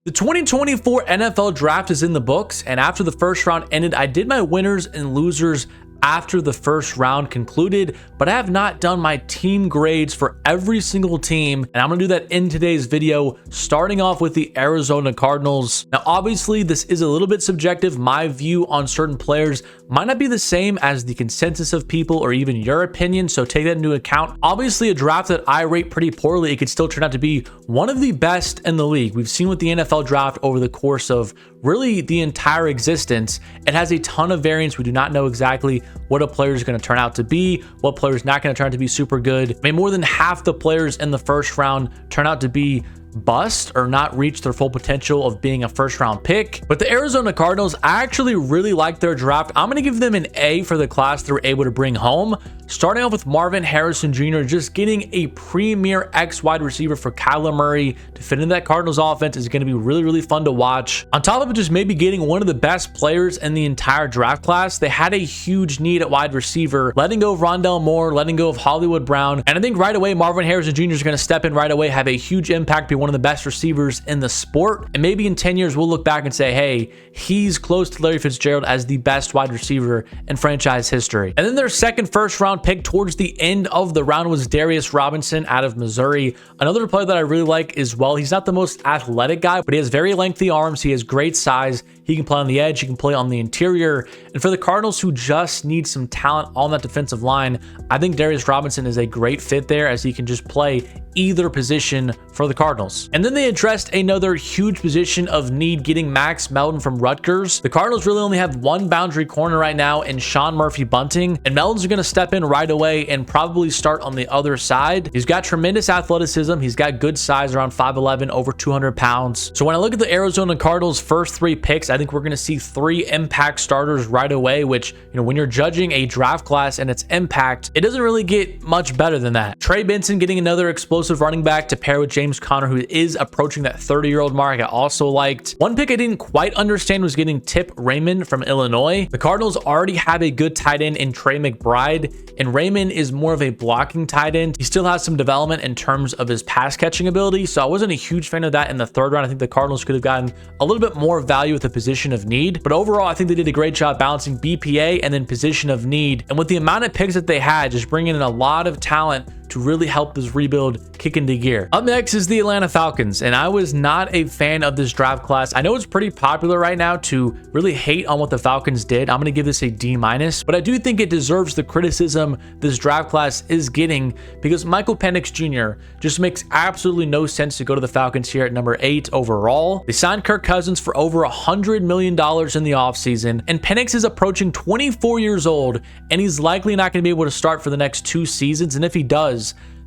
The 2024 NFL draft is in the books, and after the first round ended, I did my winners and losers after the first round concluded, but I have not done my team grades for every single team, and I'm gonna do that in today's video, starting off with the Arizona Cardinals. Now, obviously, this is a little bit subjective. My view on certain players might not be the same as the consensus of people or even your opinion, so take that into account. Obviously, a draft that I rate pretty poorly, it could still turn out to be one of the best in the league. We've seen with the NFL draft over the course of really the entire existence, it has a ton of variance. We do not know exactly what a player is going to turn out to be, what player is not going to turn out to be super good. I mean, more than half the players in the first round turn out to be bust or not reach their full potential of being a first round pick. But the Arizona Cardinals, I actually really like their draft. I'm going to give them an A for the class they were able to bring home. Starting off with Marvin Harrison Jr., just getting a premier X wide receiver for Kyler Murray to fit into that Cardinals offense is going to be really, really fun to watch. On top of it, just maybe getting one of the best players in the entire draft class. They had a huge need at wide receiver, letting go of Rondell Moore, letting go of Hollywood Brown. And I think right away, Marvin Harrison Jr. is going to step in right away, have a huge impact, be one of the best receivers in the sport. And maybe in 10 years, we'll look back and say, hey, he's close to Larry Fitzgerald as the best wide receiver in franchise history. And then their second first round pick towards the end of the round was Darius Robinson out of Missouri. Another player that I really like is, well, he's not the most athletic guy, but he has very lengthy arms. He has great size. He can play on the edge. He can play on the interior. And for the Cardinals who just need some talent on that defensive line, I think Darius Robinson is a great fit there as he can just play either position for the Cardinals. And then they addressed another huge position of need, getting Max Melton from Rutgers. The Cardinals really only have one boundary corner right now in Sean Murphy-Bunting, and Melton's going to step in right away and probably start on the other side. He's got tremendous athleticism. He's got good size, around 5'11", over 200 pounds. So when I look at the Arizona Cardinals' first three picks, I think we're going to see three impact starters right away, which, when you're judging a draft class and its impact, it doesn't really get much better than that. Trey Benson getting another explosive running back to pair with James Conner, who is approaching that 30-year-old mark. I also liked one pick I didn't quite understand was getting Tip Raymond from Illinois. The Cardinals already have a good tight end in Trey McBride, and Raymond is more of a blocking tight end. He still has some development in terms of his pass catching ability, so I wasn't a huge fan of that in the third round. I think the Cardinals could have gotten a little bit more value at the position of need, but overall I think they did a great job balancing BPA and then position of need. And with the amount of picks that they had, just bringing in a lot of talent to really help this rebuild kick into gear. Up next is the Atlanta Falcons, and I was not a fan of this draft class. I know it's pretty popular right now to really hate on what the Falcons did. I'm going to give this a D-, but I do think it deserves the criticism this draft class is getting, because Michael Penix Jr. just makes absolutely no sense to go to the Falcons here at number 8 overall. They signed Kirk Cousins for over $100 million in the offseason, and Penix is approaching 24 years old, and he's likely not going to be able to start for the next 2 seasons, and if he does,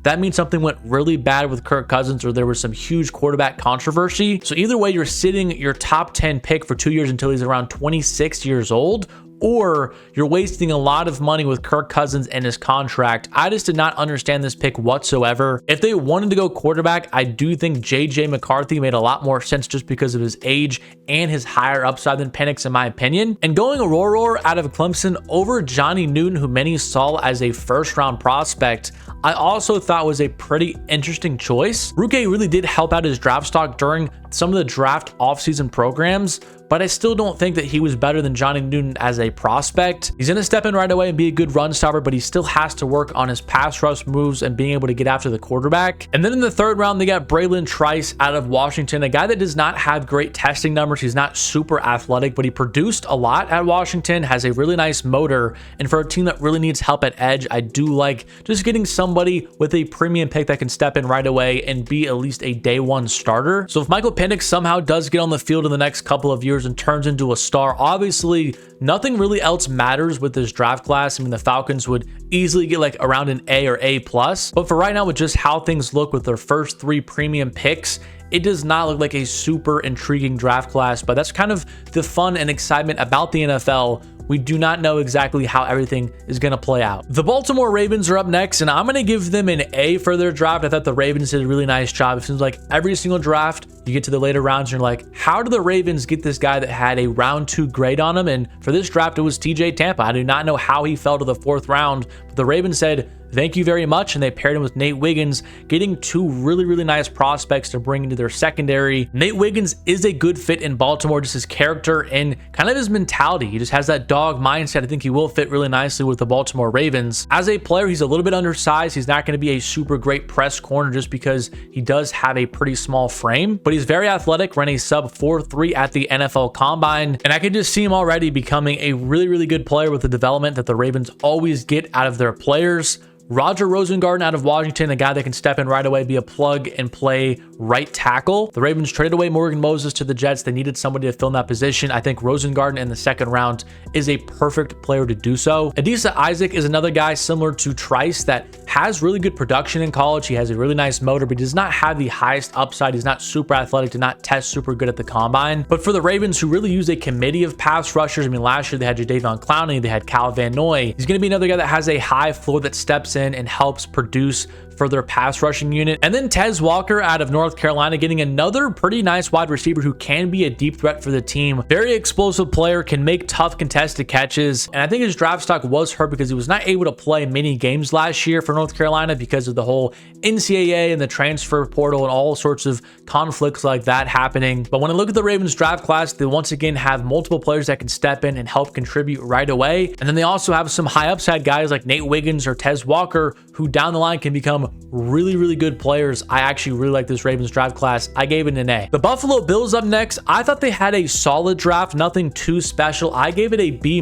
that means something went really bad with Kirk Cousins, or there was some huge quarterback controversy. So either way, you're sitting your top 10 pick for 2 years until he's around 26 years old, or you're wasting a lot of money with Kirk Cousins and his contract. I just did not understand this pick whatsoever. If they wanted to go quarterback, I do think JJ McCarthy made a lot more sense just because of his age and his higher upside than Penix, in my opinion. And going Aurora out of Clemson over Johnny Newton, who many saw as a first-round prospect, I also thought was a pretty interesting choice. Ruke really did help out his draft stock during some of the draft offseason programs, but I still don't think that he was better than Johnny Newton as a prospect. He's going to step in right away and be a good run stopper, but he still has to work on his pass rush moves and being able to get after the quarterback. And then in the third round, they got Braylon Trice out of Washington, a guy that does not have great testing numbers. He's not super athletic, but he produced a lot at Washington, has a really nice motor, and for a team that really needs help at edge, I do like just getting somebody with a premium pick that can step in right away and be at least a day one starter. So if Michael Penix somehow does get on the field in the next couple of years and turns into a star, obviously nothing really else matters with this draft class. I mean, the Falcons would easily get like around an A or A+, but for right now, with just how things look with their first 3 premium picks, it does not look like a super intriguing draft class, but that's kind of the fun and excitement about the NFL. We do not know exactly how everything is going to play out. The Baltimore Ravens are up next, and I'm going to give them an A for their draft. I thought the Ravens did a really nice job. It seems like every single draft, you get to the later rounds, and you're like, how did the Ravens get this guy that had a round 2 grade on him? And for this draft, it was TJ Tampa. I do not know how he fell to the 4th round, but the Ravens said, thank you very much. And they paired him with Nate Wiggins, getting two really, really nice prospects to bring into their secondary. Nate Wiggins is a good fit in Baltimore, just his character and kind of his mentality. He just has that dog mindset. I think he will fit really nicely with the Baltimore Ravens. As a player, he's a little bit undersized. He's not going to be a super great press corner just because he does have a pretty small frame, but he's very athletic, ran a sub 4.3 at the NFL Combine, and I can just see him already becoming a really, really good player with the development that the Ravens always get out of their players. Roger Rosengarten out of Washington, a guy that can step in right away, be a plug and play right tackle. The Ravens traded away Morgan Moses to the Jets. They needed somebody to fill in that position. I think Rosengarten in the second round is a perfect player to do so. Adisa Isaac is another guy similar to Trice that has really good production in college. He has a really nice motor, but he does not have the highest upside. He's not super athletic, did not test super good at the Combine. But for the Ravens, who really use a committee of pass rushers, I mean, last year they had Jadeveon Clowney, they had Cal Van Noy. He's going to be another guy that has a high floor that steps in and helps produce for their pass rushing unit. And then Tez Walker out of North Carolina, getting another pretty nice wide receiver who can be a deep threat for the team. Very explosive player, can make tough contested catches. And I think his draft stock was hurt because he was not able to play many games last year for North Carolina because of the whole NCAA and the transfer portal and all sorts of conflicts like that happening. But when I look at the Ravens draft class, they once again have multiple players that can step in and help contribute right away. And then they also have some high upside guys like Nate Wiggins or Tez Walker, who down the line can become really, really good players. I actually really like this Ravens draft class. I gave it an A. The Buffalo Bills up next. I thought they had a solid draft, nothing too special. I gave it a B-.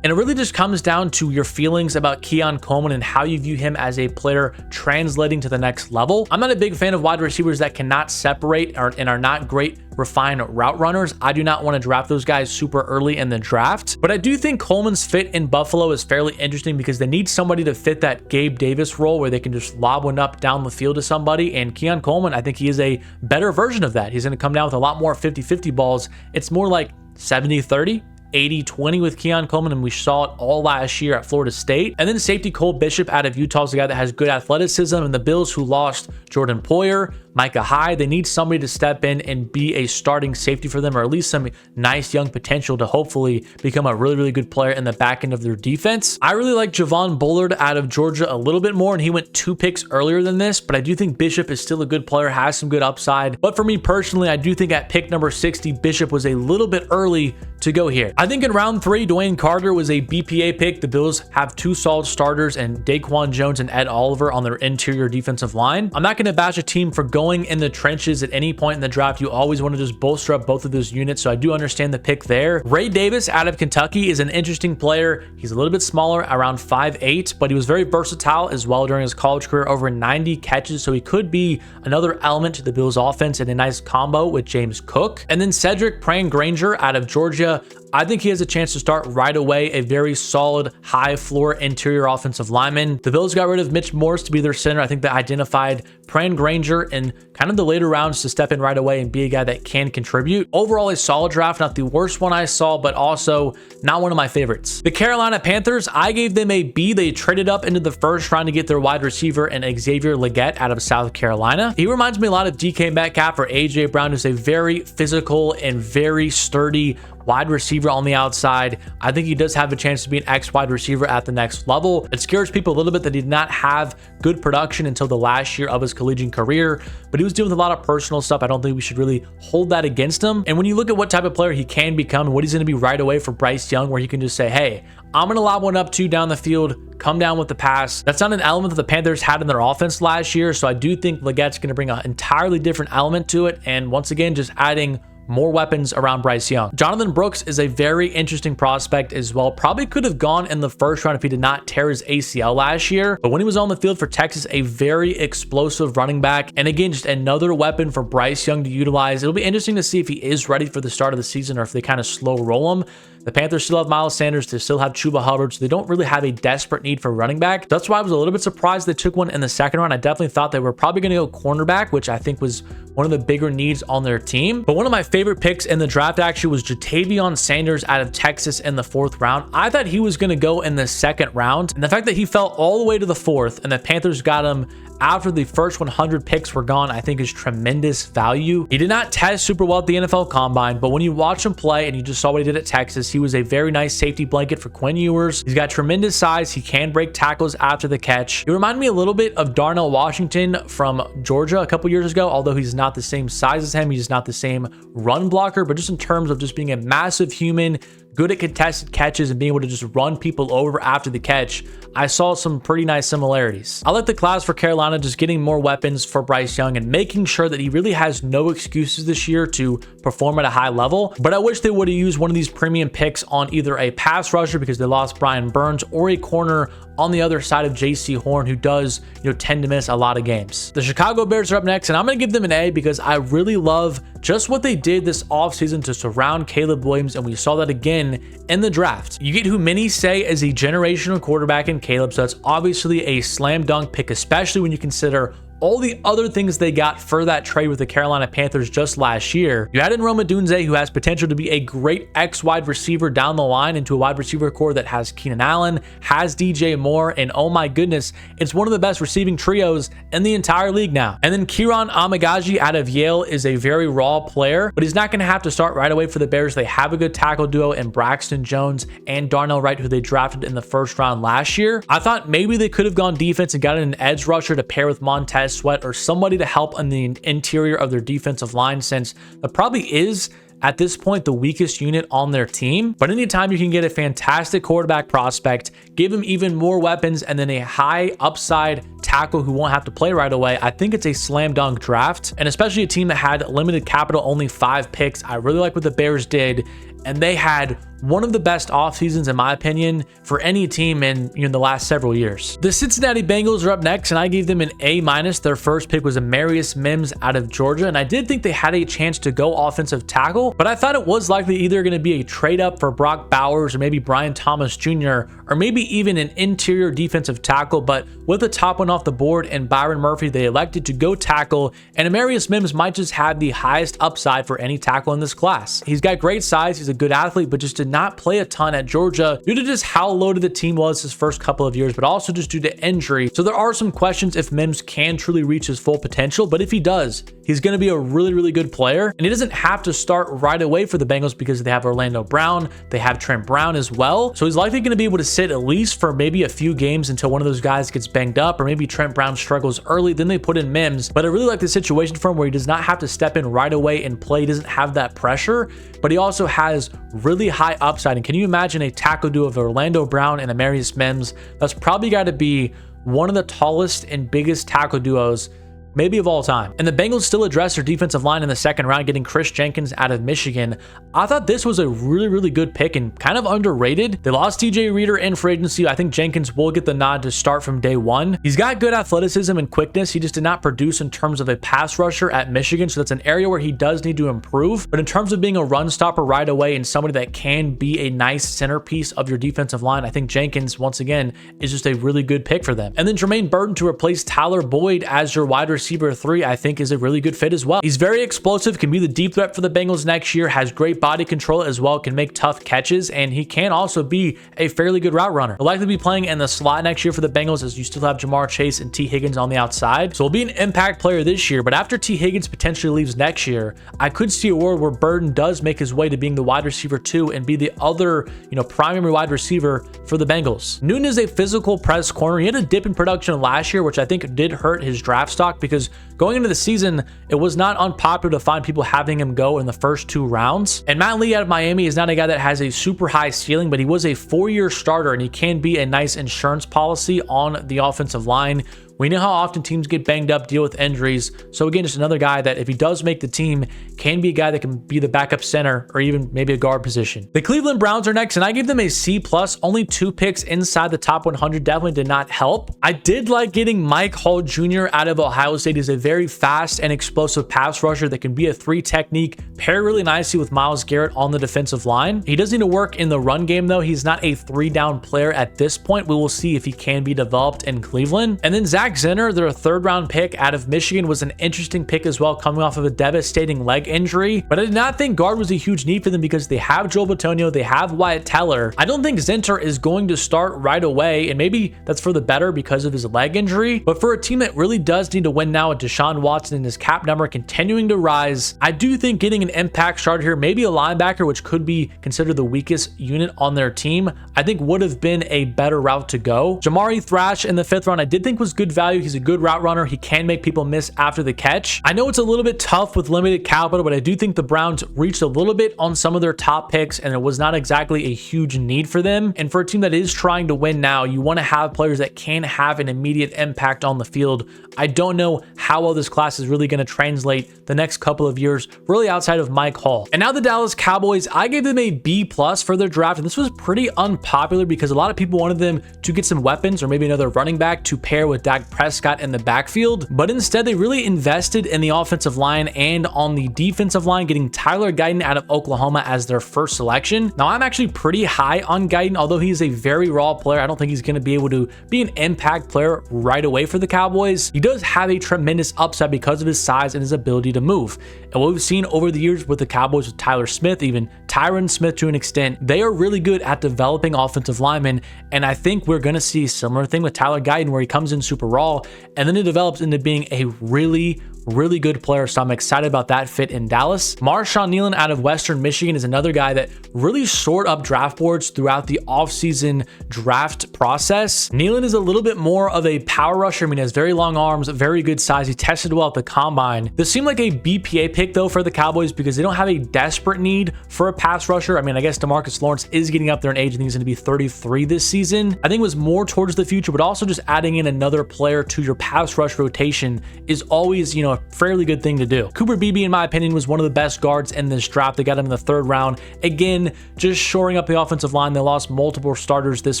And it really just comes down to your feelings about Keon Coleman and how you view him as a player translating to the next level. I'm not a big fan of wide receivers that cannot separate and are not great refined route runners. I do not want to draft those guys super early in the draft, but I do think Coleman's fit in Buffalo is fairly interesting because they need somebody to fit that Gabe Davis role where they can just lob one up down the field to somebody. And Keon Coleman, I think he is a better version of that. He's going to come down with a lot more 50-50 balls. It's more like 70-30. 80-20 with Keon Coleman, and we saw it all last year at Florida State. And then safety Cole Bishop out of Utah is a guy that has good athleticism, and the Bills, who lost Jordan Poyer, Micah Hyde, they need somebody to step in and be a starting safety for them, or at least some nice young potential to hopefully become a really, really good player in the back end of their defense. I really like Javon Bullard out of Georgia a little bit more, and he went 2 picks earlier than this, but I do think Bishop is still a good player, has some good upside. But for me personally, I do think at pick number 60, Bishop was a little bit early to go here. I think in round 3, Dwayne Carter was a BPA pick. The Bills have 2 solid starters and Daquan Jones and Ed Oliver on their interior defensive line. I'm not going to bash a team for going in the trenches at any point in the draft. You always want to just bolster up both of those units, so I do understand the pick there. Ray Davis out of Kentucky is an interesting player. He's a little bit smaller, around 5'8", but he was very versatile as well during his college career, over 90 catches, so he could be another element to the Bills offense and a nice combo with James Cook. And then Cedric Pran-Granger out of Georgia. I think he has a chance to start right away, a very solid, high-floor interior offensive lineman. The Bills got rid of Mitch Morse to be their center. I think they identified Pran-Granger in kind of the later rounds to step in right away and be a guy that can contribute. Overall, a solid draft, not the worst one I saw, but also not one of my favorites. The Carolina Panthers, I gave them a B. They traded up into the first round to get their wide receiver and Xavier Legette out of South Carolina. He reminds me a lot of DK Metcalf or AJ Brown, who's a very physical and very sturdy wide receiver on the outside. I think he does have a chance to be an X wide receiver at the next level. It scares people a little bit that he did not have good production until the last year of his collegiate career, but he was dealing with a lot of personal stuff. I don't think we should really hold that against him. And when you look at what type of player he can become and what he's going to be right away for Bryce Young, where he can just say, hey, I'm going to lob one up to you down the field, come down with the pass. That's not an element that the Panthers had in their offense last year. So I do think Legette's going to bring an entirely different element to it. And once again, just adding more weapons around Bryce Young. Jonathan Brooks is a very interesting prospect as well. Probably could have gone in the first round if he did not tear his ACL last year. But when he was on the field for Texas, a very explosive running back. And again, just another weapon for Bryce Young to utilize. It'll be interesting to see if he is ready for the start of the season or if they kind of slow roll him. The Panthers still have Miles Sanders. They still have Chuba Hubbard. So they don't really have a desperate need for running back. That's why I was a little bit surprised they took one in the second round. I definitely thought they were probably going to go cornerback, which I think was one of the bigger needs on their team. But one of my favorite picks in the draft actually was Jatavion Sanders out of Texas in the 4th round. I thought he was going to go in the 2nd round. And the fact that he fell all the way to the 4th and the Panthers got him after the first 100 picks were gone, I think is tremendous value. He did not test super well at the NFL Combine, but when you watch him play and you just saw what he did at Texas, He was a very nice safety blanket for Quinn Ewers. He's got tremendous size. He can break tackles after the catch. He reminded me a little bit of Darnell Washington from Georgia a couple years ago, although he's not the same size as him. He's not the same run blocker, but just in terms of just being a massive human, good at contested catches and being able to just run people over after the catch, I saw some pretty nice similarities. I like the class for Carolina, just getting more weapons for Bryce Young and making sure that he really has no excuses this year to perform at a high level. But I wish they would have used one of these premium picks on either a pass rusher because they lost Brian Burns, or a corner on the other side of JC Horn, who does, tend to miss a lot of games. The Chicago Bears are up next, and I'm going to give them an A because I really love just what they did this offseason to surround Caleb Williams, and we saw that again in the draft. You get who many say is a generational quarterback in Caleb, so that's obviously a slam dunk pick, especially when you consider all the other things they got for that trade with the Carolina Panthers just last year. You add in Rome Odunze, who has potential to be a great X wide receiver down the line into a wide receiver core that has Keenan Allen, has DJ Moore, and oh my goodness, it's one of the best receiving trios in the entire league now. And then Kieran Amagaji out of Yale is a very raw player, but he's not going to have to start right away for the Bears. They have a good tackle duo in Braxton Jones and Darnell Wright, who they drafted in the first round last year. I thought maybe they could have gone defense and gotten an edge rusher to pair with Montez Sweat or somebody to help on the interior of their defensive line, since that probably is at this point the weakest unit on their team. But anytime you can get a fantastic quarterback prospect, give him even more weapons, and then a high upside tackle who won't have to play right away, I think it's a slam dunk draft. And especially a team that had limited capital, only 5 picks. I really like what the Bears did, and they had one of the best off seasons, in my opinion, for any team in the last several years. The Cincinnati Bengals are up next, and I gave them an A-. Their first pick was Amarius Mims out of Georgia, and I did think they had a chance to go offensive tackle, but I thought it was likely either going to be a trade up for Brock Bowers or maybe Brian Thomas Jr., or maybe even an interior defensive tackle. But with the top one off the board and Byron Murphy, they elected to go tackle, and Amarius Mims might just have the highest upside for any tackle in this class. He's got great size, he's a good athlete, but just did not play a ton at Georgia due to just how loaded the team was his first couple of years, but also just due to injury. So there are some questions if Mims can truly reach his full potential, but if he does, he's going to be a really, really good player. And he doesn't have to start right away for the Bengals because they have Orlando Brown, they have Trent Brown as well. So he's likely going to be able to sit at least for maybe a few games until one of those guys gets banged up, or maybe Trent Brown struggles early, then they put in Mims. But I really like the situation for him where he does not have to step in right away and play. He doesn't have that pressure, but he also has really high upside. And can you imagine a tackle duo of Orlando Brown and Amarius Mims? That's probably got to be one of the tallest and biggest tackle duos maybe of all time. And the Bengals still address their defensive line in the second round, getting Chris Jenkins out of Michigan. I thought this was a really, really good pick and kind of underrated. They lost TJ Reader in free agency. I think Jenkins will get the nod to start from day one. He's got good athleticism and quickness. He just did not produce in terms of a pass rusher at Michigan, so that's an area where he does need to improve. But in terms of being a run stopper right away and somebody that can be a nice centerpiece of your defensive line, I think Jenkins, once again, is just a really good pick for them. And then Jermaine Burton to replace Tyler Boyd as your wide receiver 3, I think is a really good fit as well. He's very explosive, can be the deep threat for the Bengals next year, has great body control as well, can make tough catches, and he can also be a fairly good route runner. He'll likely be playing in the slot next year for the Bengals, as you still have Jamar Chase and T. Higgins on the outside. So he'll be an impact player this year, but after T. Higgins potentially leaves next year, I could see a world where Burton does make his way to being the wide receiver 2 and be the other, primary wide receiver for the Bengals. Newton is a physical press corner. He had a dip in production last year, which I think did hurt his draft stock, because going into the season, it was not unpopular to find people having him go in the first 2 rounds. And Matt Lee out of Miami is not a guy that has a super high ceiling, but he was a 4-year starter, and he can be a nice insurance policy on the offensive line. We know how often teams get banged up, deal with injuries. So again, just another guy that if he does make the team, can be a guy that can be the backup center or even maybe a guard position. The Cleveland Browns are next, and I gave them a C+. Only 2 picks inside the top 100 definitely did not help. I did like getting Mike Hall Jr. out of Ohio State. He's a very fast and explosive pass rusher that can be a 3 technique, pair really nicely with Myles Garrett on the defensive line. He does need to work in the run game though. He's not a 3-down player at this point. We will see if he can be developed in Cleveland. And then Zach Zenner, their 3rd round pick out of Michigan, was an interesting pick as well, coming off of a devastating leg leg injury, but I did not think guard was a huge need for them because they have Joel Bitonio, they have Wyatt Teller. I don't think Zinter is going to start right away, and maybe that's for the better because of his leg injury. But for a team that really does need to win now with Deshaun Watson and his cap number continuing to rise, I do think getting an impact starter here, maybe a linebacker, which could be considered the weakest unit on their team, I think would have been a better route to go. Jamari Thrash in the 5th round, I did think was good value. He's a good route runner. He can make people miss after the catch. I know it's a little bit tough with limited capital, but I do think the Browns reached a little bit on some of their top picks, and it was not exactly a huge need for them. And for a team that is trying to win now, you want to have players that can have an immediate impact on the field. I don't know how well this class is really going to translate the next couple of years, really outside of Mike Hall. And now the Dallas Cowboys, I gave them a B+ for their draft, and this was pretty unpopular because a lot of people wanted them to get some weapons or maybe another running back to pair with Dak Prescott in the backfield, but instead they really invested in the offensive line and on the defensive line, getting Tyler Guyton out of Oklahoma as their first selection. Now I'm actually pretty high on Guyton, although he's a very raw player. I don't think he's going to be able to be an impact player right away for the Cowboys. He does have a tremendous upside because of his size and his ability to move. And what we've seen over the years with the Cowboys, with Tyler Smith, even Tyron Smith to an extent, they are really good at developing offensive linemen. And I think we're going to see a similar thing with Tyler Guyton, where he comes in super raw and then it develops into being a really good player. So I'm excited about that fit in Dallas. Marshawn Nealon out of Western Michigan is another guy that really soared up draft boards throughout the offseason draft process. Nealon is a little bit more of a power rusher. I mean, he has very long arms, very good size. He tested well at the combine. This seemed like a BPA pick though for the Cowboys because they don't have a desperate need for a pass rusher. I mean, I guess DeMarcus Lawrence is getting up there in age. I think he's going to be 33 this season. I think it was more towards the future, but also just adding in another player to your pass rush rotation is always, you know, a fairly good thing to do. Cooper Beebe, in my opinion, was one of the best guards in this draft. They got him in the 3rd round. Again, just shoring up the offensive line. They lost multiple starters this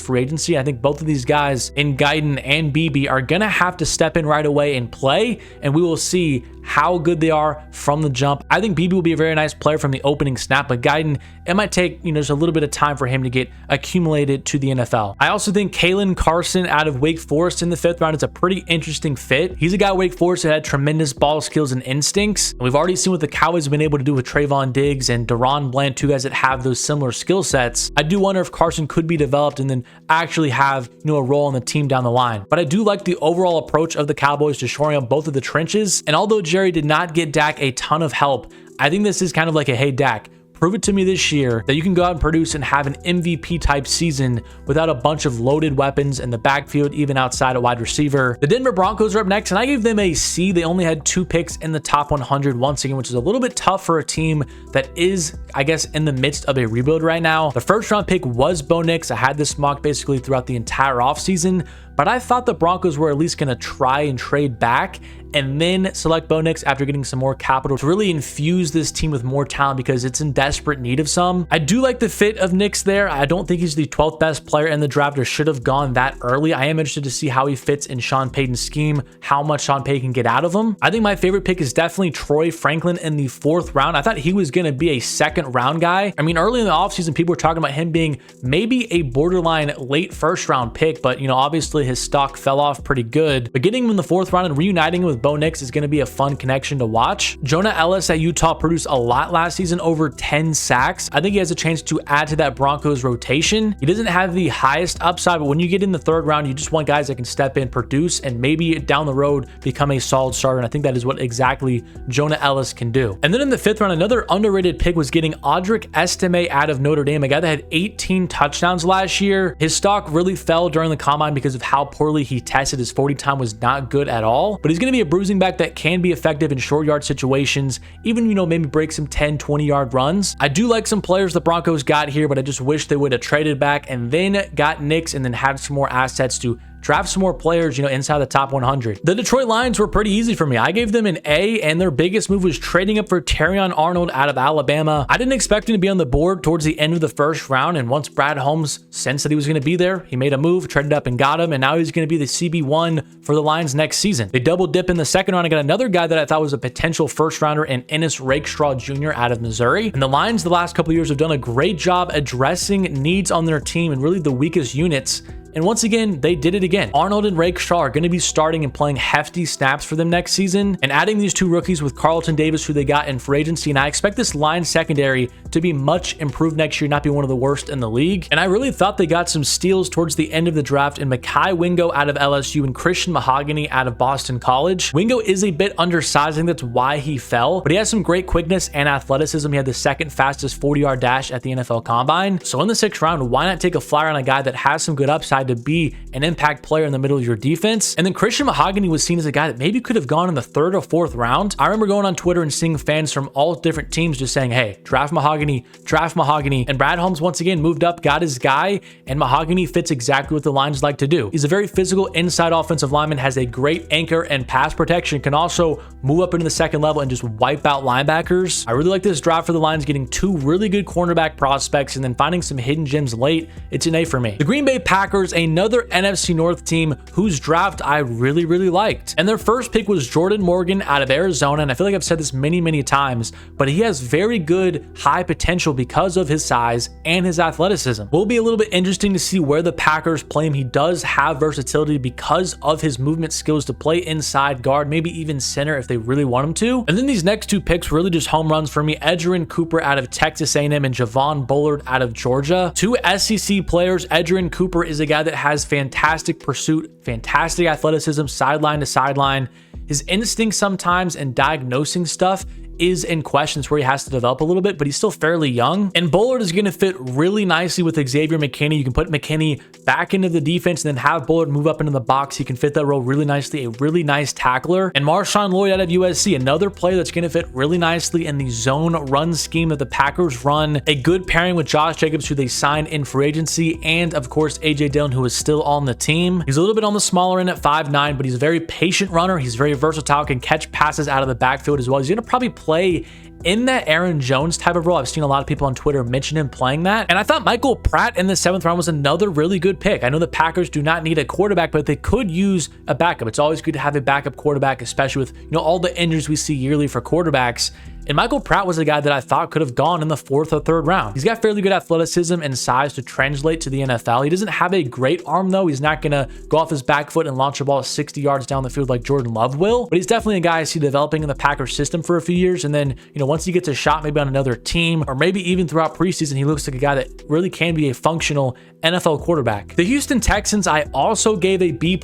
free agency. I think both of these guys in Guyton and Beebe are going to have to step in right away and play, and we will see how good they are from the jump. I think Beebe will be a very nice player from the opening snap, but Guyton, it might take, you know, just a little bit of time for him to get accumulated to the NFL. I also think Kalen Carson out of Wake Forest in the 5th round is a pretty interesting fit. He's a guy at Wake Forest that had tremendous ball skills and instincts. And we've already seen what the Cowboys have been able to do with Trayvon Diggs and Deron Bland, two guys that have those similar skill sets. I do wonder if Carson could be developed and then actually have, you know, a role on the team down the line. But I do like the overall approach of the Cowboys to shoring up both of the trenches. And although Jerry did not get Dak a ton of help, I think this is kind of like a, hey, Dak, prove it to me this year that you can go out and produce and have an MVP type season without a bunch of loaded weapons in the backfield, even outside a wide receiver. The Denver Broncos are up next, and I gave them a C. They only had 2 picks in the top 100 once again, which is a little bit tough for a team that is, I guess, in the midst of a rebuild right now. The 1st round pick was Bo Nix. I had this mock basically throughout the entire offseason, but I thought the Broncos were at least going to try and trade back and then select Bo Nix after getting some more capital to really infuse this team with more talent because it's in desperate need of some. I do like the fit of Nix there. I don't think he's the 12th best player in the draft or should have gone that early. I am interested to see how he fits in Sean Payton's scheme, how much Sean Payton can get out of him. I think my favorite pick is definitely Troy Franklin in the 4th round. I thought he was going to be a 2nd round guy. I mean, early in the offseason, people were talking about him being maybe a borderline late 1st round pick, but, you know, obviously his stock fell off pretty good. But getting him in the 4th round and reuniting him with Bo Nix is going to be a fun connection to watch. Jonah Ellis at Utah produced a lot last season, over 10 sacks. I think he has a chance to add to that Broncos rotation. He doesn't have the highest upside, but when you get in the 3rd round, you just want guys that can step in, produce, and maybe down the road become a solid starter. And I think that is what exactly Jonah Ellis can do. And then in the 5th round, another underrated pick was getting Audric Estime out of Notre Dame, a guy that had 18 touchdowns last year. His stock really fell during the combine because of how poorly he tested. His 40 time was not good at all, but he's going to be a bruising back that can be effective in short yard situations, even, you know, maybe break some 10, 20-yard runs. I do like some players the Broncos got here, but I just wish they would have traded back and then got Nix and then had some more assets to draft some more players, you know, inside the top 100. The Detroit Lions were pretty easy for me. I gave them an A, and their biggest move was trading up for Terrion Arnold out of Alabama. I didn't expect him to be on the board towards the end of the 1st round, and once Brad Holmes sensed that he was going to be there, he made a move, traded up and got him, and now he's going to be the CB1 for the Lions next season. They double dip in the 2nd round and got another guy that I thought was a potential 1st rounder in Ennis Rakestraw Jr. out of Missouri. And the Lions the last couple of years have done a great job addressing needs on their team and really the weakest units And once again, they did it again. Arnold and Rakestraw are going to be starting and playing hefty snaps for them next season. And adding these two rookies with Carlton Davis, who they got in free agency, and I expect this line secondary to be much improved next year, not be one of the worst in the league. And I really thought they got some steals towards the end of the draft in Mekhi Wingo out of LSU and Christian Mahogany out of Boston College. Wingo is a bit undersized, I think that's why he fell, but he has some great quickness and athleticism. He had the second fastest 40-yard dash at the NFL Combine. So in the 6th round, why not take a flyer on a guy that has some good upside to be an impact player in the middle of your defense? And then Christian Mahogany was seen as a guy that maybe could have gone in the 3rd or 4th round. I remember going on Twitter and seeing fans from all different teams just saying, hey, draft Mahogany, draft Mahogany. And Brad Holmes once again moved up, got his guy, and Mahogany fits exactly what the Lions like to do. He's a very physical inside offensive lineman, has a great anchor and pass protection, can also move up into the 2nd level and just wipe out linebackers. I really like this draft for the Lions, getting 2 really good cornerback prospects and then finding some hidden gems late. It's an A for me. The Green Bay Packers, another NFC North team whose draft I really liked. And their first pick was Jordan Morgan out of Arizona. And I feel like I've said this many times, but he has very good high potential because of his size and his athleticism. Will be a little bit interesting to see where the Packers play him. He does have versatility because of his movement skills to play inside, guard, maybe even center if they really want him to. And then these next 2 picks really just home runs for me. Edgerrin Cooper out of Texas A&M and Javon Bullard out of Georgia. 2 SEC players. Edgerrin Cooper is a guy that has fantastic pursuit, fantastic athleticism, sideline to sideline. His instinct sometimes and diagnosing stuff is in questions where he has to develop a little bit, but he's still fairly young. And Bullard is going to fit really nicely with Xavier McKinney. You can put McKinney back into the defense and then have Bullard move up into the box. He can fit that role really nicely, a really nice tackler. And Marshawn Lloyd out of USC, another player that's going to fit really nicely in the zone run scheme that the Packers run. A good pairing with Josh Jacobs, who they signed in free agency, and of course AJ Dillon, who is still on the team. He's a little bit on the smaller end at 5'9", but he's a very patient runner. He's very versatile, can catch passes out of the backfield as well. He's going to probably play in that Aaron Jones type of role. I've seen a lot of people on Twitter mention him playing that. And I thought Michael Pratt in the 7th round was another really good pick. I know the Packers do not need a quarterback, but they could use a backup. It's always good to have a backup quarterback, especially with, all the injuries we see yearly for quarterbacks. And Michael Pratt was a guy that I thought could have gone in the 4th or 3rd round. He's got fairly good athleticism and size to translate to the NFL. He doesn't have a great arm though. He's not going to go off his back foot and launch a ball 60 yards down the field like Jordan Love will. But he's definitely a guy I see developing in the Packers system for a few years. And then, once he gets a shot maybe on another team or maybe even throughout preseason, he looks like a guy that really can be a functional NFL quarterback. The Houston Texans, I also gave a B+,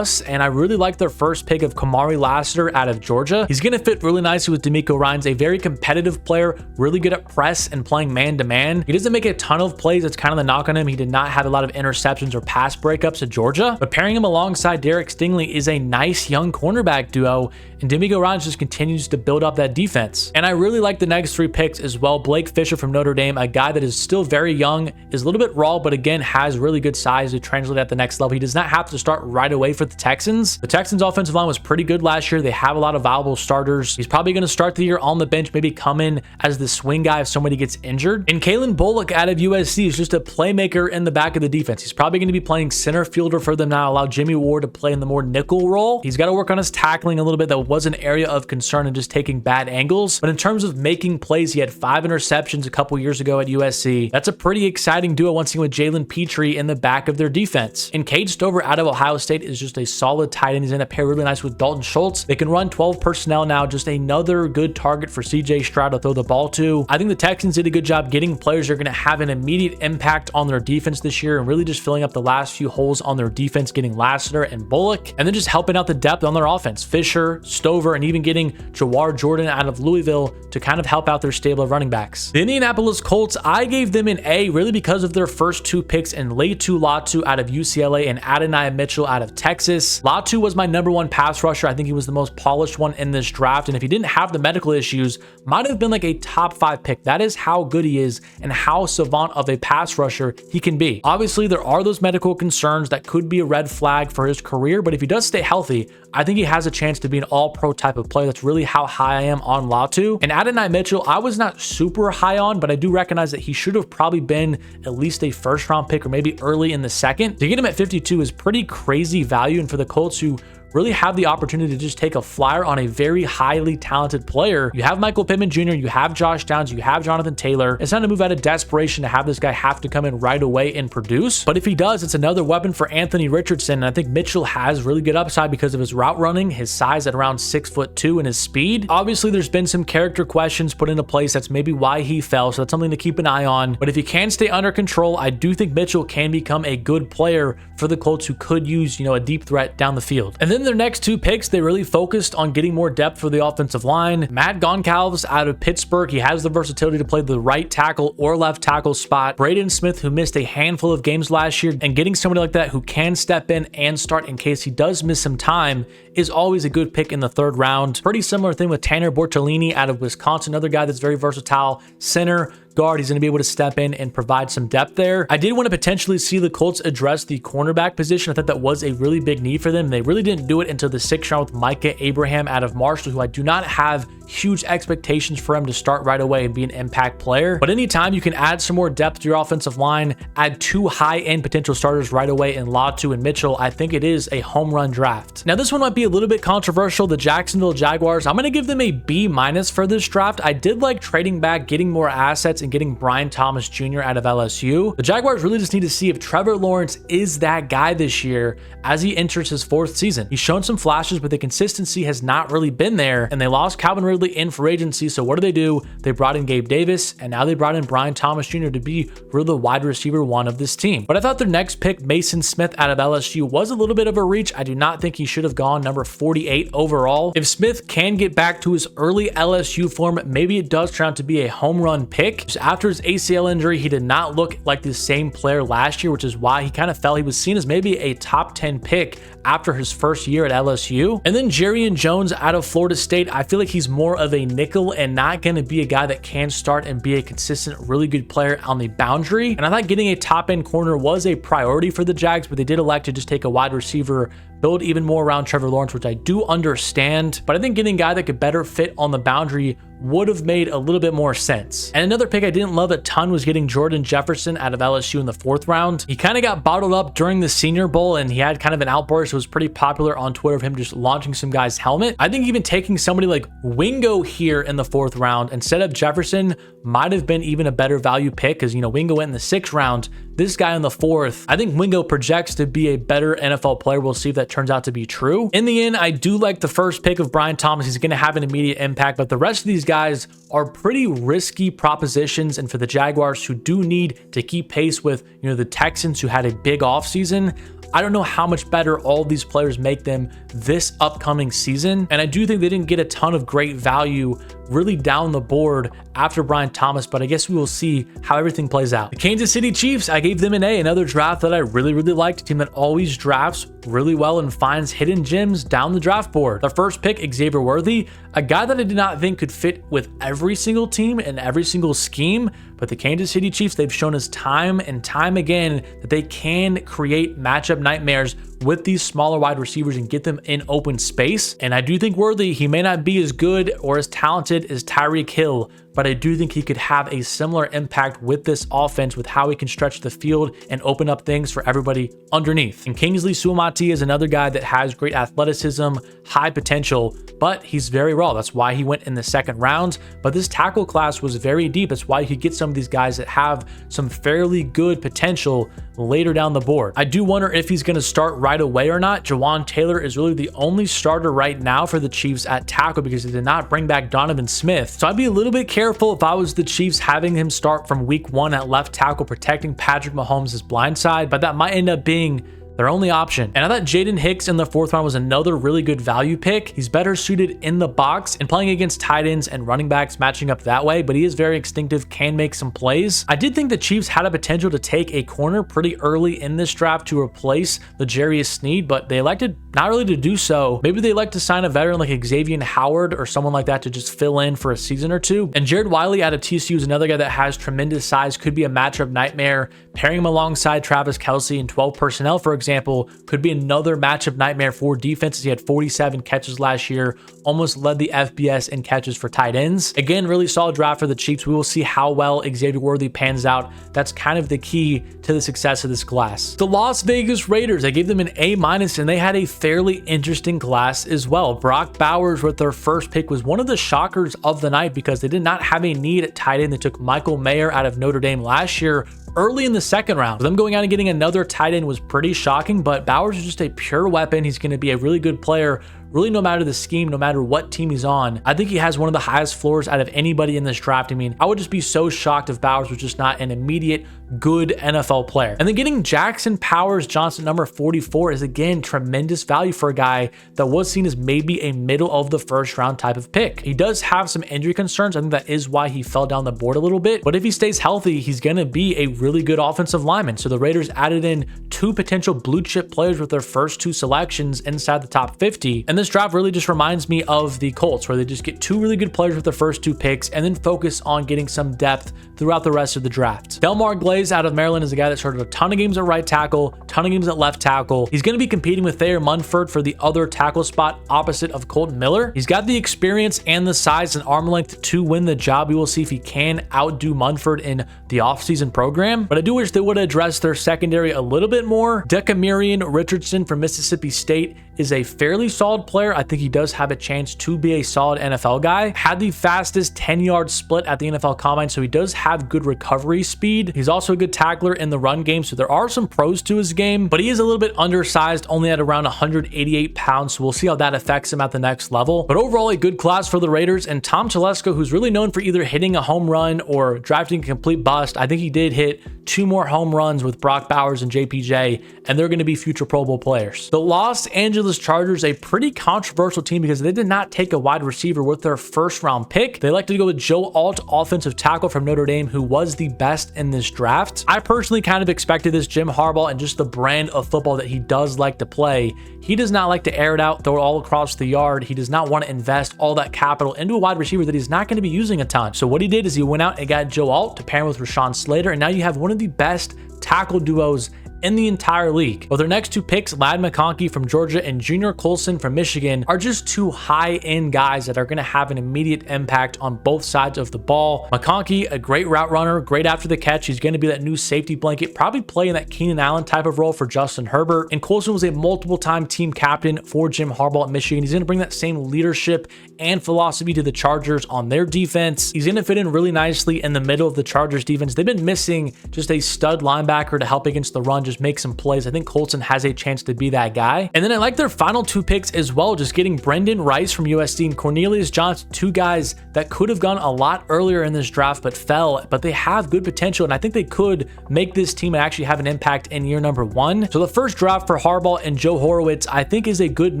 and I really like their first pick of Kamari Lassiter out of Georgia. He's going to fit really nicely with DeMeco Ryans, a very competitive player, really good at press and playing man-to-man. He doesn't make a ton of plays. That's kind of the knock on him. He did not have a lot of interceptions or pass breakups at Georgia, but pairing him alongside Derek Stingley is a nice young cornerback duo, and DeMeco Ryans just continues to build up that defense. And I really like the next 3 picks as well. Blake Fisher from Notre Dame, a guy that is still very young, is a little bit raw, but again, has really good size to translate at the next level. He does not have to start right away for the Texans. The Texans offensive line was pretty good last year. They have a lot of valuable starters. He's probably going to start the year on the bench, maybe come in as the swing guy if somebody gets injured. And Kalen Bullock out of USC is just a playmaker in the back of the defense. He's probably going to be playing center fielder for them now, allow Jimmy Ward to play in the more nickel role. He's got to work on his tackling a little bit. That was an area of concern and just taking bad angles. But in terms of making plays, he had 5 interceptions a couple years ago at USC. That's a pretty exciting duo once again with Jalen Petrie in the back of their defense. And Cade Stover out of Ohio State is just a solid tight end. He's going to pair really nice with Dalton Schultz. They can run 12 personnel now, just another good target for CJ Stroud to throw the ball to. I think the Texans did a good job getting players that are going to have an immediate impact on their defense this year and really just filling up the last few holes on their defense, getting Lassiter and Bullock, and then just helping out the depth on their offense. Fisher, Stover, and even getting Jawar Jordan out of Louisville to kind of help out their stable of running backs. The Indianapolis Colts, I gave them an A really because of their first 2 picks in Laiatu Latu out of UCLA and Adonai Mitchell out of Texas. Latu was my #1 pass rusher. I think he was the most polished one in this draft, and if he didn't have the medical issues, might have been like a top 5 pick. That is how good he is and how savant of a pass rusher he can be. Obviously, there are those medical concerns that could be a red flag for his career, but if he does stay healthy, I think he has a chance to be an all-pro type of player. That's really how high I am on Latu. And Adonai Mitchell, I was not super high on, but I do recognize that he should have probably been at least a first-round pick or maybe early in the 2nd. To get him at 52 is pretty crazy value, and for the Colts, who really have the opportunity to just take a flyer on a very highly talented player. You have Michael Pittman Jr., you have Josh Downs, you have Jonathan Taylor. It's not a move out of desperation to have this guy have to come in right away and produce. But if he does, it's another weapon for Anthony Richardson. And I think Mitchell has really good upside because of his route running, his size at around 6'2", and his speed. Obviously, there's been some character questions put into place. That's maybe why he fell. So that's something to keep an eye on. But if he can stay under control, I do think Mitchell can become a good player for the Colts who could use, a deep threat down the field. And then their next two picks, they really focused on getting more depth for the offensive line. Matt Goncalves out of Pittsburgh. He has the versatility to play the right tackle or left tackle spot. Braden Smith, who missed a handful of games last year, and getting somebody like that who can step in and start in case he does miss some time is always a good pick in the third round. Pretty similar thing with Tanner Bortolini out of Wisconsin, another guy that's very versatile. Center, guard, he's going to be able to step in and provide some depth there. I did want to potentially see the Colts address the cornerback position. I thought that was a really big need for them. They really didn't do it until the 6th round with Micah Abraham out of Marshall, who I do not have huge expectations for him to start right away and be an impact player. But anytime you can add some more depth to your offensive line, add two high-end potential starters right away in Latu and Mitchell, I think it is a home run draft. Now, this one might be a little bit controversial. The Jacksonville Jaguars, I'm going to give them a B- for this draft. I did like trading back, getting more assets, and getting Brian Thomas Jr. out of LSU. The Jaguars really just need to see if Trevor Lawrence is that guy this year as he enters his 4th season. He's shown some flashes, but the consistency has not really been there, and they lost Calvin Ridley in free agency. So what do? They brought in Gabe Davis, and now they brought in Brian Thomas Jr. to be really the wide receiver 1 of this team. But I thought their next pick, Mason Smith out of LSU, was a little bit of a reach. I do not think he should have gone number 48 overall. If Smith can get back to his early LSU form, maybe it does turn out to be a home run pick. Just after his ACL injury, he did not look like the same player last year, which is why he kind of fell. He was seen as maybe a top 10 pick after his first year at LSU. And then Jerrion Jones out of Florida State, I feel like he's more of a nickel and not going to be a guy that can start and be a consistent, really good player on the boundary. And I thought getting a top end corner was a priority for the Jags, but they did elect to just take a wide receiver, build even more around Trevor Lawrence, which I do understand. But I think getting a guy that could better fit on the boundary would have made a little bit more sense. And another pick I didn't love a ton was getting Jordan Jefferson out of LSU in the 4th round. He kind of got bottled up during the Senior Bowl, and he had kind of an outburst. It was pretty popular on Twitter of him just launching some guy's helmet. I think even taking somebody like Wingo here in the 4th round instead of Jefferson might have been even a better value pick, because Wingo went in the 6th round. This guy in the 4th, I think Wingo projects to be a better NFL player. We'll see if that turns out to be true. In the end, I do like the first pick of Brian Thomas. He's going to have an immediate impact, but the rest of these guys are pretty risky propositions. And for the Jaguars, who do need to keep pace with, the Texans, who had a big offseason, I don't know how much better all these players make them this upcoming season. And I do think they didn't get a ton of great value really down the board after Brian Thomas, but I guess we will see how everything plays out. The Kansas City Chiefs, I gave them an A, another draft that I really liked, a team that always drafts really well and finds hidden gems down the draft board. Their first pick, Xavier Worthy, a guy that I did not think could fit with every single team and every single scheme, but the Kansas City Chiefs, they've shown us time and time again that they can create matchup nightmares with these smaller wide receivers and get them in open space. And I do think Worthy, he may not be as good or as talented as Tyreek Hill, but I do think he could have a similar impact with this offense, with how he can stretch the field and open up things for everybody underneath. And Kingsley Suamati is another guy that has great athleticism, high potential, but he's very raw. That's why he went in the 2nd round. But this tackle class was very deep. That's why you could get some of these guys that have some fairly good potential later down the board. I do wonder if he's going to start right away or not. Jawan Taylor is really the only starter right now for the Chiefs at tackle because they did not bring back Donovan Smith. So I'd be a little bit careful if I was the Chiefs having him start from week 1 at left tackle, protecting Patrick Mahomes' blind side, but that might end up being their only option. And I thought Jaden Hicks in the 4th round was another really good value pick. He's better suited in the box and playing against tight ends and running backs, matching up that way, but he is very instinctive, can make some plays. I did think the Chiefs had a potential to take a corner pretty early in this draft to replace L'Jarius Sneed, but they elected not really to do so. Maybe they like to sign a veteran like Xavier Howard or someone like that to just fill in for a season or two. And Jared Wiley out of TCU is another guy that has tremendous size, could be a matchup nightmare. Pairing him alongside Travis Kelce in 12 personnel, for example, example, could be another matchup nightmare for defenses. He had 47 catches last year, almost led the FBS in catches for tight ends. Again, really solid draft for the Chiefs. We will see how well Xavier Worthy pans out. That's kind of the key to the success of this class. The Las Vegas Raiders, I gave them an A-, and they had a fairly interesting class as well. Brock Bowers with their first pick was one of the shockers of the night because they did not have a need at tight end. They took Michael Mayer out of Notre Dame last year early in the second round. Them going out and getting another tight end was pretty shocking, but Bowers is just a pure weapon. He's going to be a really good player, really no matter the scheme, no matter what team he's on. I think he has one of the highest floors out of anybody in this draft. I mean, I would just be so shocked if Bowers was just not an immediate good NFL player. And then getting Jackson Powers Johnson, number 44, is again tremendous value for a guy that was seen as maybe a middle of the first round type of pick. He does have some injury concerns. I think that is why he fell down the board a little bit, but if he stays healthy, he's going to be a really good offensive lineman. So the Raiders added in 2 potential blue chip players with their first 2 selections inside the top 50. And this draft really just reminds me of the Colts, where they just get 2 really good players with their first 2 picks and then focus on getting some depth throughout the rest of the draft. Delmar Glaze out of Maryland is a guy that started a ton of games at right tackle, ton of games at left tackle. He's going to be competing with Thayer Munford for the other tackle spot opposite of Colton Miller. He's got the experience and the size and arm length to win the job. We will see if he can outdo Munford in the offseason program, but I do wish they would address their secondary a little bit more. Decamerion Richardson from Mississippi State is a fairly solid player. I think he does have a chance to be a solid NFL guy. Had the fastest 10-yard split at the NFL Combine, so he does have good recovery speed. He's also a good tackler in the run game, so there are some pros to his game, but he is a little bit undersized, only at around 188 pounds, so we'll see how that affects him at the next level. But overall, a good class for the Raiders, and Tom Telesco, who's really known for either hitting a home run or drafting a complete bust. I think he did hit 2 more home runs with Brock Bowers and JPJ, and they're going to be future Pro Bowl players. The Los Angeles Chargers, a pretty controversial team because they did not take a wide receiver with their first round pick. They elected to go with Joe Alt, offensive tackle from Notre Dame, who was the best in this draft. I personally kind of expected this. Jim Harbaugh and just the brand of football that he does like to play. He does not like to air it out, throw it all across the yard. He does not want to invest all that capital into a wide receiver that he's not going to be using a ton. So what he did is he went out and got Joe Alt to pair him with Rashawn Slater, and now you have one of the best tackle duos in the entire league. But their next 2 picks, Ladd McConkey from Georgia and Junior Colson from Michigan, are just 2 high-end guys that are going to have an immediate impact on both sides of the ball. McConkey, a great route runner, great after the catch. He's going to be that new safety blanket, probably play in that Keenan Allen type of role for Justin Herbert. And Colson was a multiple-time team captain for Jim Harbaugh at Michigan. He's going to bring that same leadership and philosophy to the Chargers on their defense. He's going to fit in really nicely in the middle of the Chargers defense. They've been missing just a stud linebacker to help against the run, just make some plays. I think Colson has a chance to be that guy. And then I like their final 2 picks as well, just getting Brendan Rice from USC and Cornelius Johnson, 2 guys that could have gone a lot earlier in this draft but fell, but they have good potential, and I think they could make this team and actually have an impact in year number 1. So the first draft for Harbaugh and Joe Horowitz, I think, is a good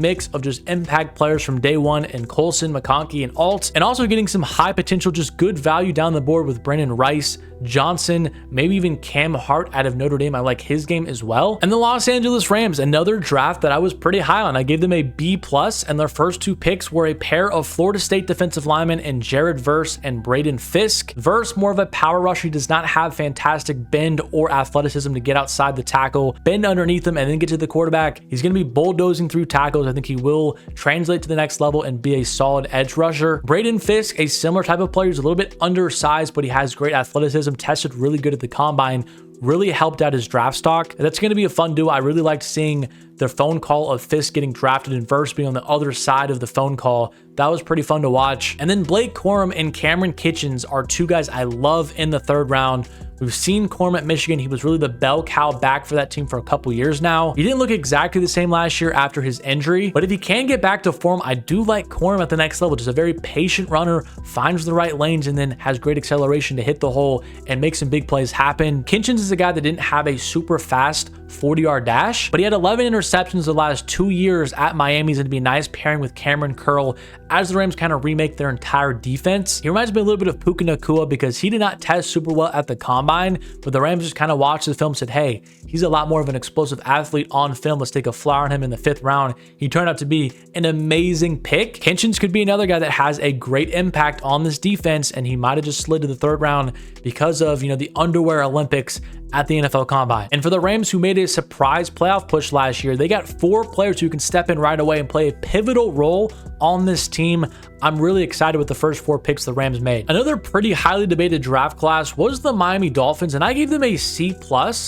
mix of just impact players from day 1 and Colson, McConkey, and Alt, and also getting some high potential, just good value down the board with Brendan Rice, Johnson, maybe even Cam Hart out of Notre Dame. I like his game as well. And the Los Angeles Rams, another draft that I was pretty high on. I gave them a B+, and their first 2 picks were a pair of Florida State defensive linemen in Jared Verse and Braden Fisk. Verse, more of a power rusher. He does not have fantastic bend or athleticism to get outside the tackle, bend underneath him, and then get to the quarterback. He's going to be bulldozing through tackles. I think he will translate to the next level and be a solid edge rusher. Braden Fisk, a similar type of player. He's a little bit undersized, but he has great athleticism, tested really good at the combine, really helped out his draft stock. That's going to be a fun duo. I really liked seeing the phone call of Fisk getting drafted and Verse being on the other side of the phone call. That was pretty fun to watch. And then Blake Corum and Cameron Kitchens are 2 guys I love in the 3rd round. We've seen Corum at Michigan. He was really the bell cow back for that team for a couple years now. He didn't look exactly the same last year after his injury, but if he can get back to form, I do like Corum at the next level. Just a very patient runner, finds the right lanes, and then has great acceleration to hit the hole and make some big plays happen. Kitchens is a guy that didn't have a super fast 40-yard dash, but he had 11 interceptions the last 2 years at Miami. He's going to be a nice pairing with Cameron Curl as the Rams kind of remake their entire defense. He reminds me a little bit of Puka Nacua because he did not test super well at the combine, but the Rams just kind of watched the film and said, hey, he's a lot more of an explosive athlete on film. Let's take a flyer on him in the 5th round. He turned out to be an amazing pick. Kitchens could be another guy that has a great impact on this defense, and he might have just slid to the 3rd round because of, the underwear Olympics at the NFL Combine. And for the Rams, who made a surprise playoff push last year, they got 4 players who can step in right away and play a pivotal role on this team. I'm really excited with the first 4 picks the Rams made. Another pretty highly debated draft class was the Miami Dolphins, and I gave them a C+.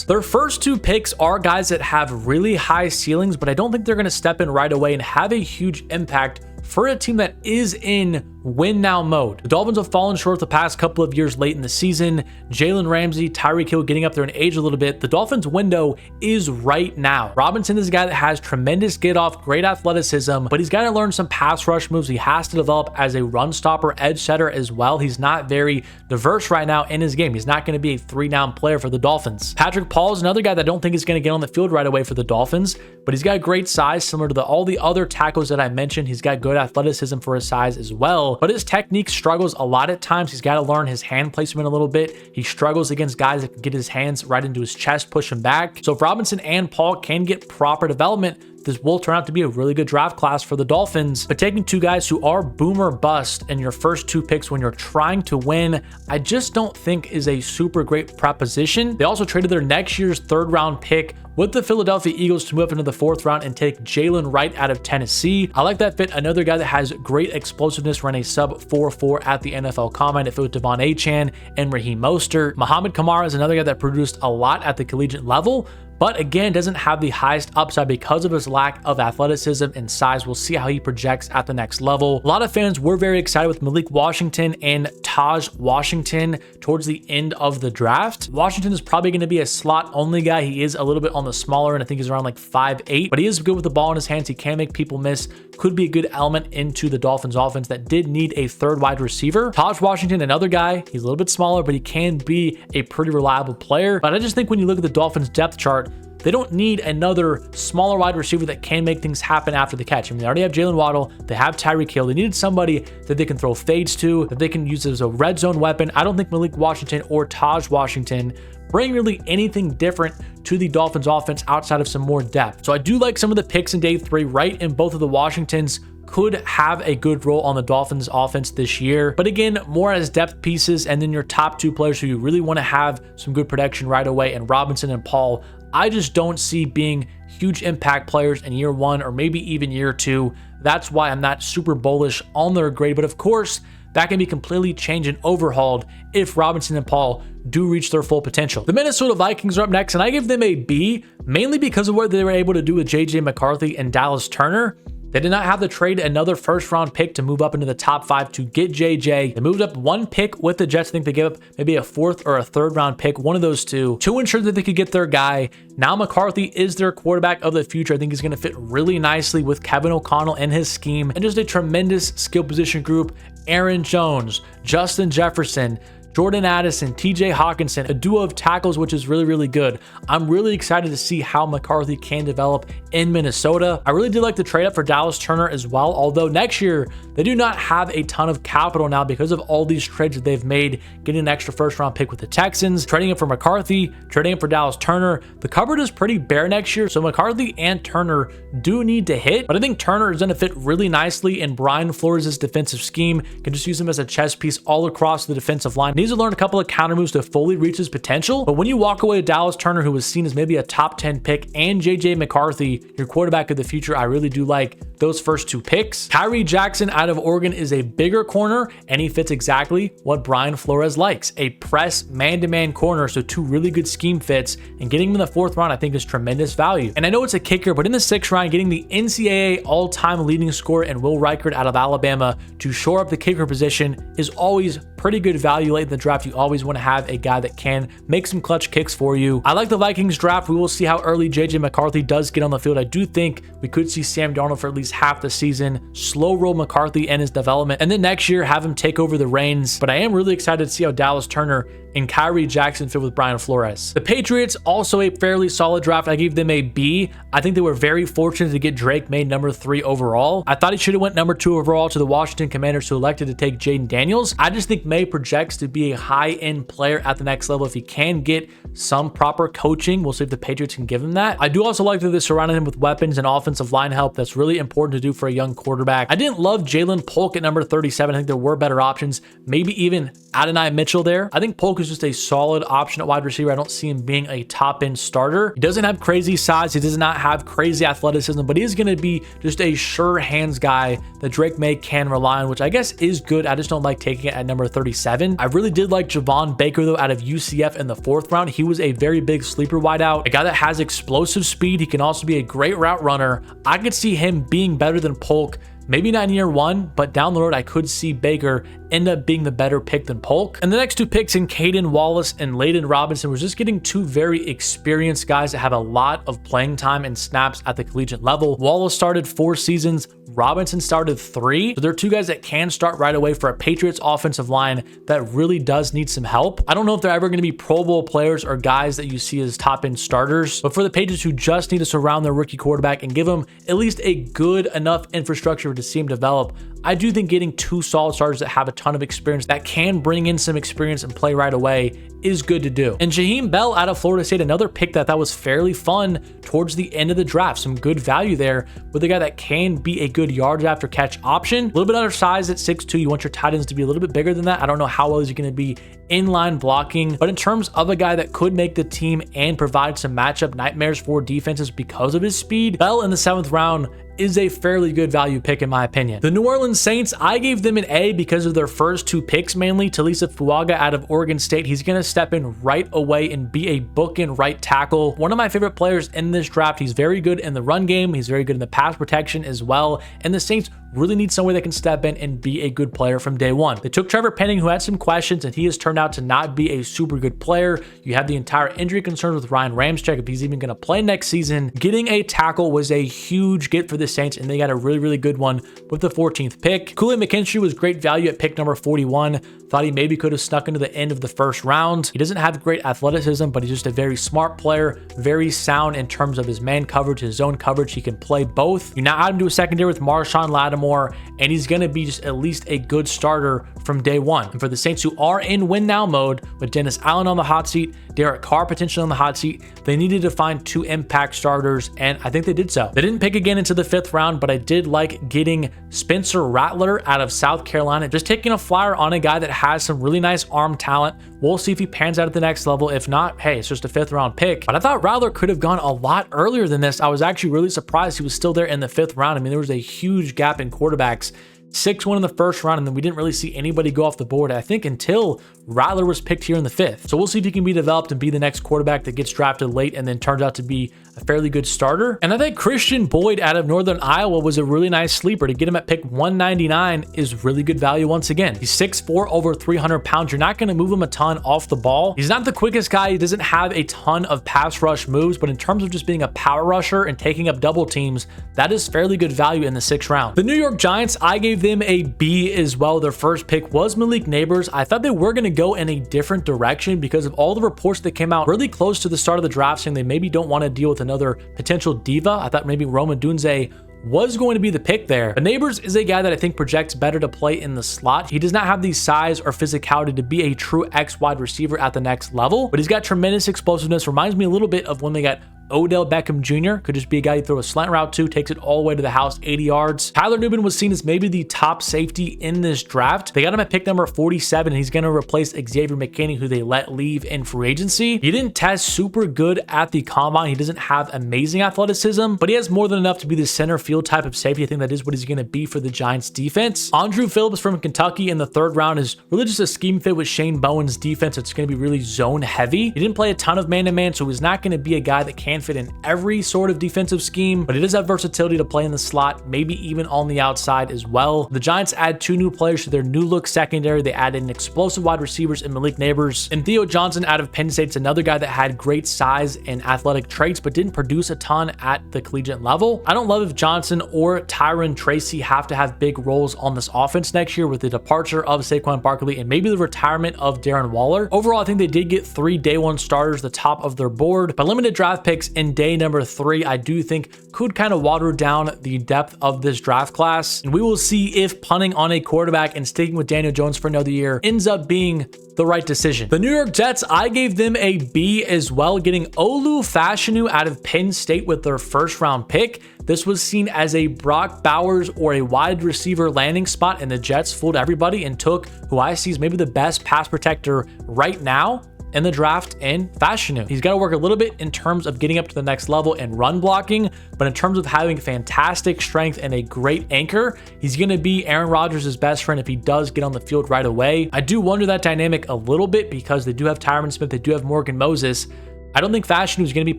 Their first 2 picks are guys that have really high ceilings, but I don't think they're going to step in right away and have a huge impact for a team that is in win now mode. The Dolphins have fallen short the past couple of years late in the season. Jalen Ramsey, Tyreek Hill getting up there in age a little bit. The Dolphins window is right now. Robinson is a guy that has tremendous get off, great athleticism, but he's got to learn some pass rush moves. He has to develop as a run stopper, edge setter as well. He's not very diverse right now in his game. He's not going to be a 3-down player for the Dolphins. Patrick Paul is another guy that I don't think is going to get on the field right away for the Dolphins, but he's got great size similar to all the other tackles that I mentioned. He's got good athleticism for his size as well, but his technique struggles a lot at times. He's got to learn his hand placement a little bit. He struggles against guys that can get his hands right into his chest, push him back. So if Robinson and Paul can get proper development, this will turn out to be a really good draft class for the Dolphins. But taking 2 guys who are boom or bust in your first 2 picks when you're trying to win, I just don't think is a super great proposition. They also traded their next year's 3rd round pick with the Philadelphia Eagles to move up into the 4th round and take Jalen Wright out of Tennessee. I like that fit. Another guy that has great explosiveness, ran a sub 4.4 at the NFL Combine. If it was Devon Achane and Raheem Mostert. Muhammad Kamara is another guy that produced a lot at the collegiate level, but again, doesn't have the highest upside because of his lack of athleticism and size. We'll see how he projects at the next level. A lot of fans were very excited with Malik Washington and Taj Washington towards the end of the draft. Washington is probably going to be a slot only guy. He is a little bit on the smaller end. I think he's around like 5'8", but he is good with the ball in his hands. He can make people miss. Could be a good element into the Dolphins offense that did need a 3rd wide receiver. Taj Washington, another guy. He's a little bit smaller, but he can be a pretty reliable player. But I just think when you look at the Dolphins depth chart, they don't need another smaller wide receiver that can make things happen after the catch. I mean, they already have Jalen Waddle. They have Tyreek Hill. They needed somebody that they can throw fades to, that they can use as a red zone weapon. I don't think Malik Washington or Taj Washington bring really anything different to the Dolphins offense outside of some more depth. So I do like some of the picks in day 3. Right in both of the Washingtons could have a good role on the Dolphins offense this year. But again, more as depth pieces, and then your top 2 players who you really want to have some good production right away, and Robinson and Paul, I just don't see being huge impact players in year 1 or maybe even year 2. That's why I'm not super bullish on their grade. But of course, that can be completely changed and overhauled if Robinson and Paul do reach their full potential. The Minnesota Vikings are up next, and I give them a B, mainly because of what they were able to do with JJ McCarthy and Dallas Turner. They did not have to trade another 1st round pick to move up into the top 5 to get JJ. They moved up 1 pick with the Jets. I think they gave up maybe a 4th or a 3rd round pick, one of those 2, to ensure that they could get their guy. Now McCarthy is their quarterback of the future. I think he's going to fit really nicely with Kevin O'Connell and his scheme, and just a tremendous skill position group. Aaron Jones, Justin Jefferson, Jordan Addison, TJ Hawkinson, a duo of tackles, which is really, really good. I'm really excited to see how McCarthy can develop in Minnesota. I really did like the trade up for Dallas Turner as well, although next year they do not have a ton of capital now because of all these trades that they've made, getting an extra 1st round pick with the Texans, trading up for McCarthy, trading up for Dallas Turner. The cupboard is pretty bare next year, so McCarthy and Turner do need to hit, but I think Turner is going to fit really nicely in Brian Flores' defensive scheme. Can just use him as a chess piece all across the defensive line. Needs to learn a couple of counter moves to fully reach his potential, but when you walk away with Dallas Turner, who was seen as maybe a top 10 pick, and JJ McCarthy, your quarterback of the future, I really do like those first 2 picks. Tyree Jackson out of Oregon is a bigger corner, and he fits exactly what Brian Flores likes, a press man-to-man corner. So 2 really good scheme fits, and getting him in the 4th round I think is tremendous value. And I know it's a kicker, but in the 6th round, getting the NCAA all-time leading scorer and Will Reichert out of Alabama to shore up the kicker position is always pretty good value late in the draft. You always want to have a guy that can make some clutch kicks for you. I like the Vikings draft. We will see how early JJ McCarthy does get on the field. I do think we could see Sam Darnold for at least half the season, slow roll McCarthy and his development, and then next year have him take over the reins. But I am really excited to see how Dallas Turner and Tyree Jackson fit with Brian Flores. The Patriots, also a fairly solid draft. I gave them a B. I think they were very fortunate to get Drake made number 3 overall. I thought he should have went number 2 overall to the Washington Commanders, who elected to take Jaden Daniels. I just think May projects to be a high-end player at the next level if he can get some proper coaching. We'll see if the Patriots can give him that. I do also like that they surrounded him with weapons and offensive line help. That's really important to do for a young quarterback. I didn't love Jalen Polk at number 37. I think there were better options. Maybe even Adonai Mitchell there. I think Polk is just a solid option at wide receiver. I don't see him being a top-end starter. He doesn't have crazy size. He does not have crazy athleticism, but he is going to be just a sure hands guy that Drake May can rely on, which I guess is good. I just don't like taking it at number 37. I really did like Javon Baker, though, out of UCF in the 4th round. He was a very big sleeper wideout, a guy that has explosive speed. He can also be a great route runner. I could see him being better than Polk. Maybe not in year 1, but down the road, I could see Baker end up being the better pick than Polk. And the next 2 picks in Caden Wallace and Layden Robinson was just getting 2 very experienced guys that have a lot of playing time and snaps at the collegiate level. Wallace started 4 seasons. Robinson started 3. So they're 2 guys that can start right away for a Patriots offensive line that really does need some help. I don't know if they're ever going to be Pro Bowl players or guys that you see as top-end starters, but for the Patriots who just need to surround their rookie quarterback and give them at least a good enough infrastructure to see him develop, I do think getting 2 solid starters that have a ton of experience, that can bring in some experience and play right away, is good to do. And Jaheim Bell out of Florida State, another pick that was fairly fun towards the end of the draft. Some good value there with a guy that can be a good yards after catch option. A little bit undersized at 6'2". You want your tight ends to be a little bit bigger than that. I don't know how well he's going to be inline blocking, but in terms of a guy that could make the team and provide some matchup nightmares for defenses because of his speed, Bell in the 7th round is a fairly good value pick in my opinion. The New Orleans Saints, I gave them an A because of their first 2 picks, mainly Talisa Fuaga out of Oregon State. He's going to step in right away and be a bookend right tackle. One of my favorite players in this draft. He's very good in the run game. He's very good in the pass protection as well. And the Saints really need somebody that can step in and be a good player from day one. They took Trevor Penning, who had some questions, and he has turned out to not be a super good player. You have the entire injury concerns with Ryan Ramczyk, if he's even going to play next season. Getting a tackle was a huge get for the Saints, and they got a really, really good one with the 14th pick. Kool-Aid McKinstry was great value at pick number 41. Thought he maybe could have snuck into the end of the 1st round. He doesn't have great athleticism, but he's just a very smart player, very sound in terms of his man coverage, his zone coverage. He can play both. You now add him to a secondary with Marshawn Lattimore, and he's going to be just at least a good starter from day one. And for the Saints who are in win now mode with Dennis Allen on the hot seat, Derek Carr potentially on the hot seat, they needed to find 2 impact starters, and I think they did so. They didn't pick again into the 5th round, but I did like getting Spencer Rattler out of South Carolina, just taking a flyer on a guy that has some really nice arm talent. We'll see if he pans out at the next level. If not, hey, it's just a 5th round pick. But I thought Rattler could have gone a lot earlier than this. I was actually really surprised he was still there in the 5th round. I mean, there was a huge gap in quarterbacks. 6-1 in the 1st round, and then we didn't really see anybody go off the board, I think, until Rattler was picked here in the 5th. So we'll see if he can be developed and be the next quarterback that gets drafted late and then turns out to be a fairly good starter. And I think Christian Boyd out of Northern Iowa was a really nice sleeper. To get him at pick 199 is really good value once again. He's 6'4", over 300 pounds. You're not going to move him a ton off the ball. He's not the quickest guy. He doesn't have a ton of pass rush moves, but in terms of just being a power rusher and taking up double teams, that is fairly good value in the 6th round. The New York Giants, I gave them a B as well. Their first pick was Malik Neighbors. I thought they were going to go in a different direction because of all the reports that came out really close to the start of the draft saying they maybe don't want to deal with another potential diva. I thought maybe Roma Dunze was going to be the pick there. But Neighbors is a guy that I think projects better to play in the slot. He does not have the size or physicality to be a true X wide receiver at the next level, but he's got tremendous explosiveness. Reminds me a little bit of when they got Odell Beckham Jr. Could just be a guy you throw a slant route to, takes it all the way to the house, 80 yards. Tyler Nubin was seen as maybe the top safety in this draft. They got him at pick number 47, and he's going to replace Xavier McKinney, who they let leave in free agency. He didn't test super good at the combine. He doesn't have amazing athleticism, but he has more than enough to be the center field type of safety. I think that is what he's going to be for the Giants defense. Andrew Phillips from Kentucky in the 3rd round is really just a scheme fit with Shane Bowen's defense. It's going to be really zone heavy. He didn't play a ton of man-to-man, so he's not going to be a guy that can fit in every sort of defensive scheme, but it does have versatility to play in the slot, maybe even on the outside as well. The Giants add 2 new players to their new look secondary. They added an explosive wide receivers in Malik Neighbors, and Theo Johnson out of Penn State's another guy that had great size and athletic traits, but didn't produce a ton at the collegiate level. I don't love if Johnson or Tyron Tracy have to have big roles on this offense next year with the departure of Saquon Barkley and maybe the retirement of Darren Waller. Overall, I think they did get 3 day 1 starters, the top of their board, but limited draft picks in day number 3, I do think could kind of water down the depth of this draft class. And we will see if punting on a quarterback and sticking with Daniel Jones for another year ends up being the right decision. The New York Jets, I gave them a B as well, getting Olu Fashanu out of Penn State with their first round pick. This was seen as a Brock Bowers or a wide receiver landing spot, and the Jets fooled everybody and took who I see is maybe the best pass protector right now in the draft in Fashanu. He's got to work a little bit in terms of getting up to the next level and run blocking, but in terms of having fantastic strength and a great anchor, he's going to be Aaron Rodgers' best friend if he does get on the field right away. I do wonder that dynamic a little bit because they do have Tyron Smith, they do have Morgan Moses. I don't think Fashanu is going to be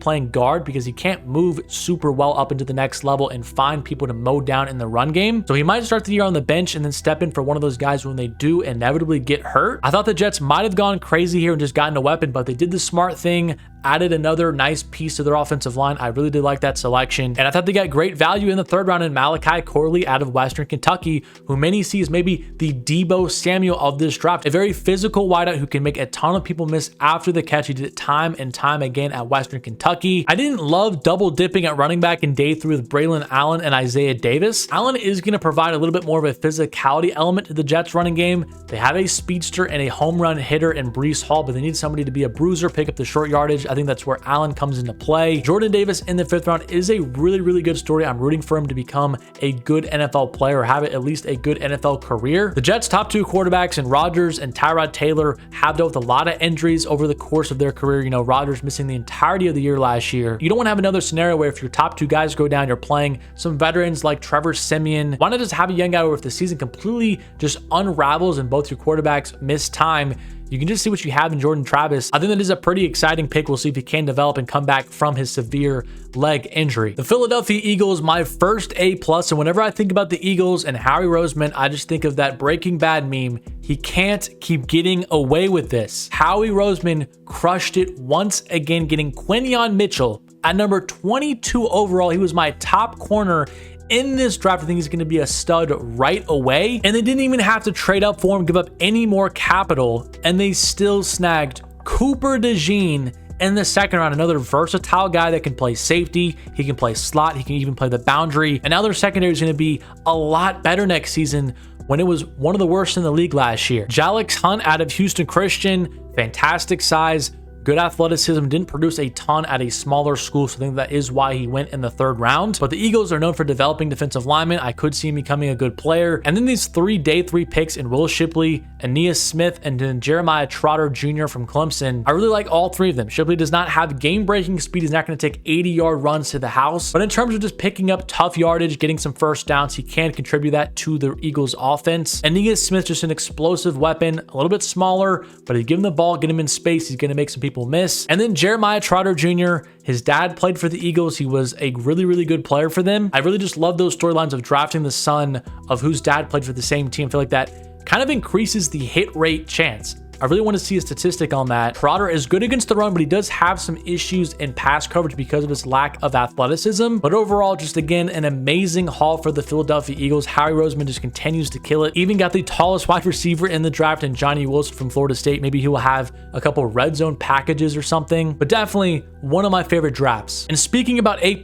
playing guard because he can't move super well up into the next level and find people to mow down in the run game. So he might start the year on the bench and then step in for one of those guys when they do inevitably get hurt. I thought the Jets might have gone crazy here and just gotten a weapon, but they did the smart thing, added another nice piece to their offensive line. I really did like that selection. And I thought they got great value in the 3rd round in Malachi Corley out of Western Kentucky, who many see as maybe the Deebo Samuel of this draft. A very physical wideout who can make a ton of people miss after the catch. He did it time and time again at Western Kentucky. I didn't love double dipping at running back in day 3 with Braylon Allen and Isaiah Davis. Allen is going to provide a little bit more of a physicality element to the Jets running game. They have a speedster and a home run hitter in Breece Hall, but they need somebody to be a bruiser, pick up the short yardage. I think that's where Allen comes into play. Jordan Davis in the 5th round is a really, really good story. I'm rooting for him to become a good NFL player or have at least a good NFL career. The Jets' top 2 quarterbacks in Rodgers and Tyrod Taylor have dealt with a lot of injuries over the course of their career. You know, Rodgers missing the entirety of the year last year. You don't want to have another scenario where if your top 2 guys go down, you're playing some veterans like Trevor Siemian. Why not just have a young guy where if the season completely just unravels and both your quarterbacks miss time, you can just see what you have in Jordan Travis. I think that is a pretty exciting pick. We'll see if he can develop and come back from his severe leg injury. The Philadelphia Eagles, my first A+, and whenever I think about the Eagles and Howie Roseman, I just think of that Breaking Bad meme. He can't keep getting away with this. Howie Roseman crushed it once again, getting Quinyon Mitchell at number 22 overall. He was my top corner in this draft. I think he's going to be a stud right away. And they didn't even have to trade up for him, give up any more capital, and they still snagged Cooper DeJean in the 2nd round, another versatile guy that can play safety, he can play slot, he can even play the boundary. And now their secondary is going to be a lot better next season when it was one of the worst in the league last year. Jalix Hunt out of Houston Christian, fantastic size, good athleticism, didn't produce a ton at a smaller school, so I think that is why he went in the 3rd round. But the Eagles are known for developing defensive linemen. I could see him becoming a good player. And then these 3 day 3 picks in Will Shipley, Aeneas Smith, and then Jeremiah Trotter Jr. from Clemson. I really like all 3 of them. Shipley does not have game-breaking speed. He's not going to take 80-yard runs to the house. But in terms of just picking up tough yardage, getting some first downs, he can contribute that to the Eagles offense. Aeneas Smith, just an explosive weapon, a little bit smaller, but if you give him the ball, get him in space, he's going to make some people miss. And then Jeremiah Trotter Jr., his dad played for the Eagles. He was a really, really good player for them. I really just love those storylines of drafting the son of whose dad played for the same team. I feel like that kind of increases the hit rate chance. I really want to see a statistic on that. Trotter is good against the run, but he does have some issues in pass coverage because of his lack of athleticism. But overall, just again, an amazing haul for the Philadelphia Eagles. Howie Roseman just continues to kill it. Even got the tallest wide receiver in the draft in Johnny Wilson from Florida State. Maybe he will have a couple red zone packages or something, but definitely one of my favorite drafts. And speaking about A+,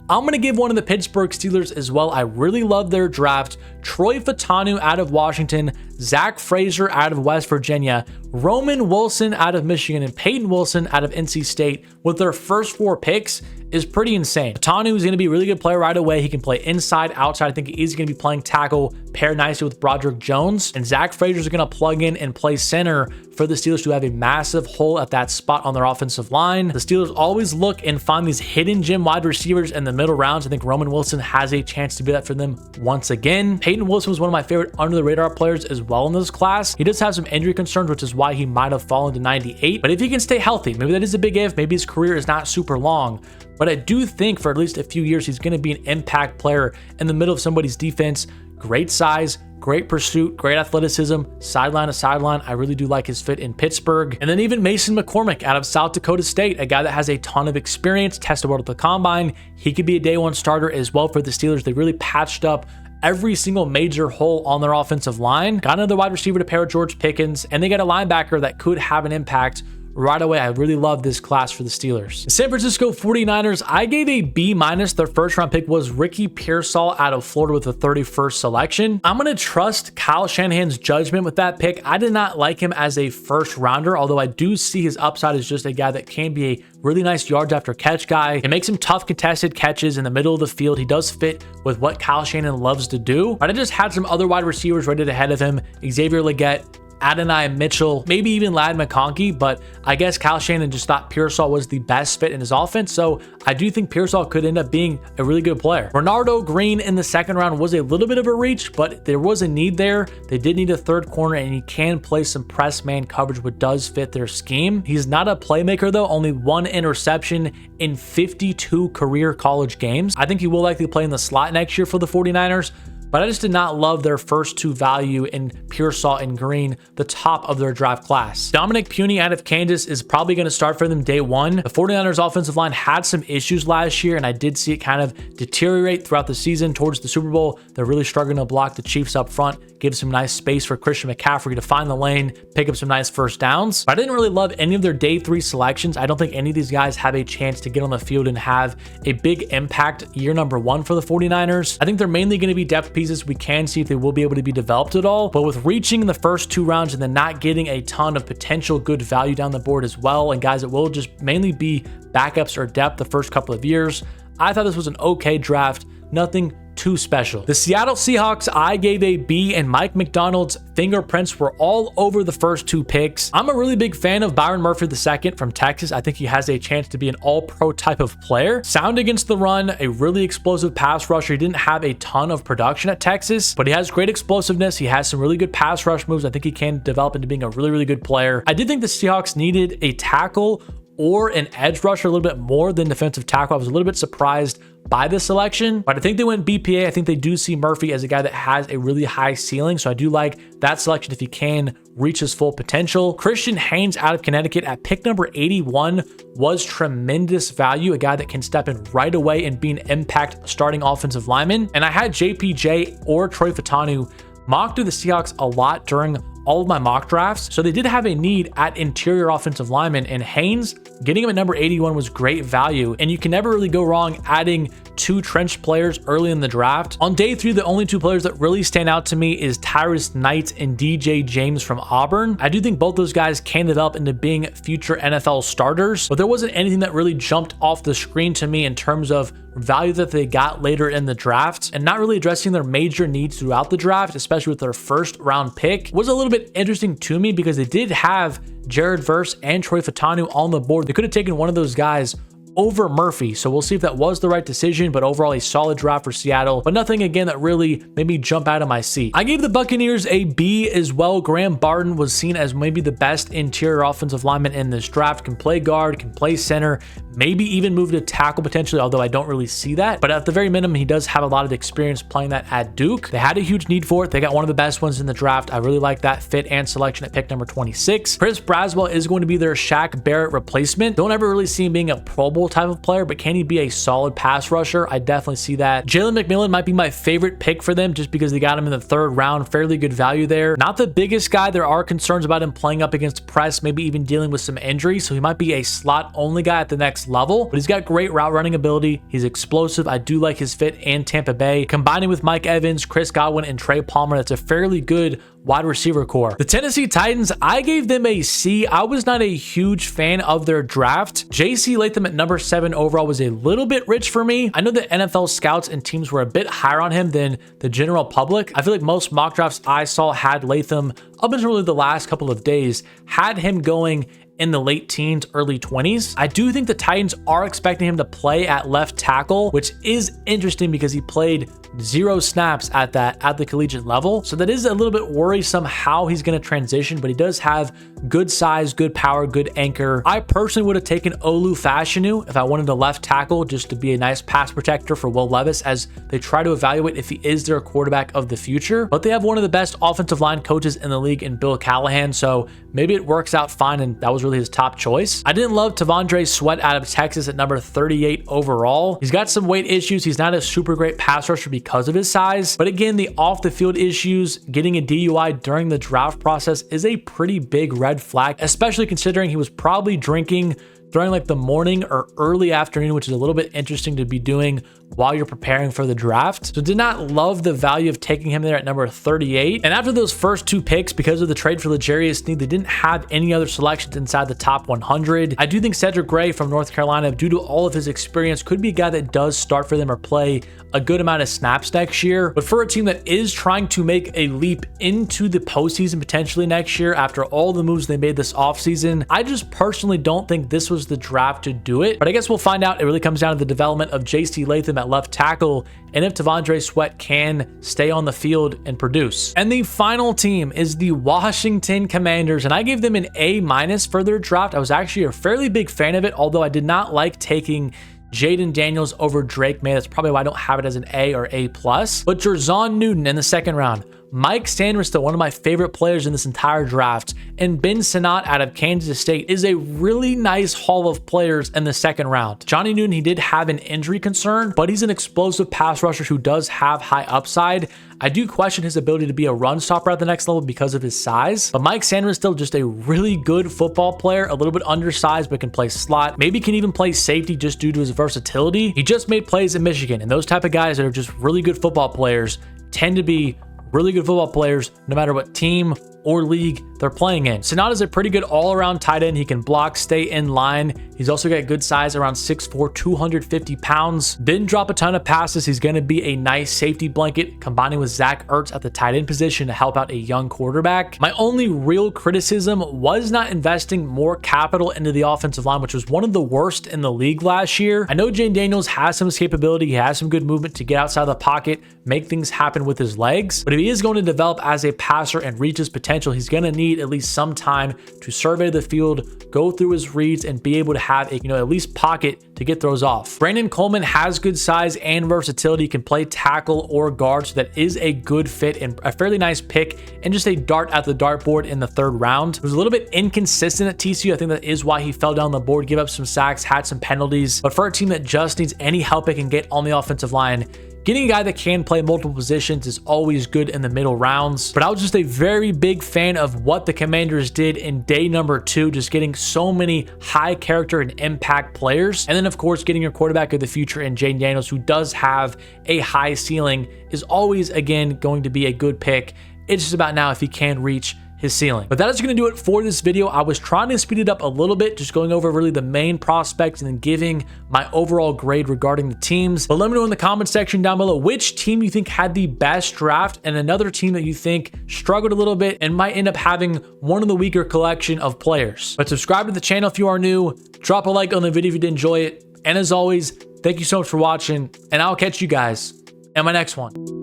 I'm going to give one of the Pittsburgh Steelers as well. I really love their draft. Troy Fautanu out of Washington, Zach Frazier out of West Virginia, Roman Wilson out of Michigan, and Peyton Wilson out of NC State with their first 4 picks is pretty insane. Fautanu is going to be a really good player right away. He can play inside, outside. I think he is going to be playing tackle, paired nicely with Broderick Jones. And Zach Frazier is going to plug in and play center for the Steelers, who have a massive hole at that spot on their offensive line. The Steelers always look and find these hidden gem wide receivers in the middle rounds. I think Roman Wilson has a chance to be that for them once again. Peyton Wilson was one of my favorite under-the-radar players as well in this class. He does have some injury concerns, which is why he might have fallen to 98. But if he can stay healthy, maybe that is a big if. Maybe his career is not super long. But I do think for at least a few years, he's going to be an impact player in the middle of somebody's defense. Great size, great pursuit, great athleticism, sideline to sideline. I really do like his fit in Pittsburgh. And then even Mason McCormick out of South Dakota State, a guy that has a ton of experience, tested well at the combine. He could be a day 1 starter as well for the Steelers. They really patched up every single major hole on their offensive line. Got another wide receiver to pair with George Pickens, and they got a linebacker that could have an impact right away. I really love this class for the Steelers. The San Francisco 49ers, I gave a B-. Their first round pick was Ricky Pearsall out of Florida with the 31st selection. I'm going to trust Kyle Shanahan's judgment with that pick. I did not like him as a first rounder, although I do see his upside as just a guy that can be a really nice yards after catch guy. It makes him tough contested catches in the middle of the field. He does fit with what Kyle Shanahan loves to do, but I just had some other wide receivers rated ahead of him. Xavier Legette, Adonai Mitchell, maybe even Ladd McConkey, but I guess Kyle Shanahan just thought Pearsall was the best fit in his offense, so I do think Pearsall could end up being a really good player. Renardo Green in the second round was a little bit of a reach, but there was a need there. They did need a third corner, and he can play some press man coverage, which does fit their scheme. He's not a playmaker though, only 1 interception in 52 career college games. I think he will likely play in the slot next year for the 49ers, but I just did not love their first 2 value in Pearsall and Green, the top of their draft class. Dominic Puny out of Kansas is probably going to start for them day 1. The 49ers offensive line had some issues last year, and I did see it kind of deteriorate throughout the season towards the Super Bowl. They're really struggling to block the Chiefs up front, give some nice space for Christian McCaffrey to find the lane, pick up some nice first downs. But I didn't really love any of their day 3 selections. I don't think any of these guys have a chance to get on the field and have a big impact year number 1 for the 49ers. I think they're mainly going to be depth pieces. We can see if they will be able to be developed at all, but with reaching the first 2 rounds and then not getting a ton of potential good value down the board as well, and guys that will just mainly be backups or depth the first couple of years, I thought this was an okay draft. Nothing too special. The Seattle Seahawks, I gave a B, and Mike McDonald's fingerprints were all over the first 2 picks. I'm a really big fan of Byron Murphy II from Texas. I think he has a chance to be an all-pro type of player. Sound against the run, a really explosive pass rusher. He didn't have a ton of production at Texas, but he has great explosiveness. He has some really good pass rush moves. I think he can develop into being a really, really good player. I did think the Seahawks needed a tackle or an edge rusher a little bit more than defensive tackle. I was a little bit surprised by this selection, but I think they went BPA. I think they do see Murphy as a guy that has a really high ceiling, so I do like that selection if he can reach his full potential. Christian Haynes out of Connecticut at pick number 81 was tremendous value, a guy that can step in right away and be an impact starting offensive lineman. And I had JPJ or Troy Fautanu mocked to the Seahawks a lot during all of my mock drafts, so they did have a need at interior offensive lineman, and Haynes, getting him at number 81 was great value, and you can never really go wrong adding 2 trench players early in the draft. On day 3, the only 2 players that really stand out to me is Tyrus Knight and DJ James from Auburn. I do think both those guys can develop into being future NFL starters, but there wasn't anything that really jumped off the screen to me in terms of value that they got later in the draft, and not really addressing their major needs throughout the draft, especially with their first round pick, was a little bit interesting to me because they did have Jared Verse and Troy Fautanu on the board. They could have taken one of those guys over Murphy, so we'll see if that was the right decision, but overall a solid draft for Seattle, but nothing again that really made me jump out of my seat. I gave the Buccaneers a B as well. Graham Barton was seen as maybe the best interior offensive lineman in this draft, can play guard, can play center, maybe even move to tackle potentially, although I don't really see that, but at the very minimum, he does have a lot of experience playing that at Duke. They had a huge need for it. They got one of the best ones in the draft. I really like that fit and selection at pick number 26. Chris Braswell is going to be their Shaq Barrett replacement. Don't ever really see him being a Pro Bowl type of player, but can he be a solid pass rusher? I definitely see that. Jalen McMillan might be my favorite pick for them just because they got him in the 3rd round. Fairly good value there. Not the biggest guy. There are concerns about him playing up against press, maybe even dealing with some injuries, so he might be a slot only guy at the next level, but he's got great route running ability. He's explosive. I do like his fit in Tampa Bay. Combining with Mike Evans, Chris Godwin, and Trey Palmer, that's a fairly good wide receiver core. The Tennessee Titans, I gave them a C. I was not a huge fan of their draft. JC Latham at number 7 overall was a little bit rich for me. I know that NFL scouts and teams were a bit higher on him than the general public. I feel like most mock drafts I saw had Latham, up until really the last couple of days, had him going in the late teens, early 20s. I do think the Titans are expecting him to play at left tackle, which is interesting because he played 0 snaps at the collegiate level. So that is a little bit worrisome how he's going to transition, but he does have good size, good power, good anchor. I personally would have taken Olu Fashanu if I wanted a left tackle just to be a nice pass protector for Will Levis as they try to evaluate if he is their quarterback of the future. But they have one of the best offensive line coaches in the league in Bill Callahan, so maybe it works out fine, and that was really his top choice. I didn't love Tavondre Sweat out of Texas at number 38 overall. He's got some weight issues. He's not a super great pass rusher because of his size. But again, the off the field issues, getting a DUI during the draft process is a pretty big red flag, especially considering he was probably drinking during like the morning or early afternoon, which is a little bit interesting to be doing while you're preparing for the draft. So did not love the value of taking him there at number 38. And after those first two picks, because of the trade for L'Jarius Sneed, they didn't have any other selections inside the top 100. I do think Cedric Gray from North Carolina, due to all of his experience, could be a guy that does start for them or play a good amount of snaps next year. But for a team that is trying to make a leap into the postseason potentially next year after all the moves they made this offseason, I just personally don't think this was the draft to do it. But I guess we'll find out. It really comes down to the development of J.C. Latham at left tackle and if T'Vondre Sweat can stay on the field and produce. And the final team is the Washington Commanders, and I gave them an A- for their draft. I was actually a fairly big fan of it, although I did not like taking Jaden Daniels over Drake May. That's probably why I don't have it as an A or A+. But Jerzon Newton in the second round, Mike Sanders, one of my favorite players in this entire draft, and Ben Sinnott out of Kansas State is a really nice haul of players in the second round. Johnny Newton, he did have an injury concern, but he's an explosive pass rusher who does have high upside. I do question his ability to be a run stopper at the next level because of his size, but Mike Sanders still just a really good football player, a little bit undersized, but can play slot, maybe can even play safety just due to his versatility. He just made plays in Michigan, and those type of guys that are just really good football players tend to be really good football players no matter what team or league they're playing in. Sinnott is a pretty good all-around tight end. He can block, stay in line. He's also got good size, around 6'4", 250 pounds. Didn't drop a ton of passes. He's going to be a nice safety blanket, combining with Zach Ertz at the tight end position to help out a young quarterback. My only real criticism was not investing more capital into the offensive line, which was one of the worst in the league last year. I know Jane Daniels has some capability. He has some good movement to get outside of the pocket, make things happen with his legs. But if he is going to develop as a passer and reach his potential, he's going to need at least some time to survey the field, go through his reads, and be able to have a, at least pocket to get throws off. Brandon Coleman has good size and versatility, can play tackle or guard, so that is a good fit and a fairly nice pick and just a dart at the dartboard in the third round. He was a little bit inconsistent at TCU. I think that is why he fell down the board, gave up some sacks, had some penalties. But for a team that just needs any help it can get on the offensive line, getting a guy that can play multiple positions is always good in the middle rounds. But I was just a very big fan of what the Commanders did in day number 2, just getting so many high character and impact players. And then, of course, getting your quarterback of the future in Jane Daniels, who does have a high ceiling, is always, again, going to be a good pick. It's just about now if he can reach his ceiling. But that is going to do it for this video. I was trying to speed it up a little bit, just going over really the main prospects and then giving my overall grade regarding the teams. But let me know in the comment section down below which team you think had the best draft and another team that you think struggled a little bit and might end up having one of the weaker collection of players. But subscribe to the channel if you are new, drop a like on the video if you did enjoy it, and as always, thank you so much for watching, and I'll catch you guys in my next one.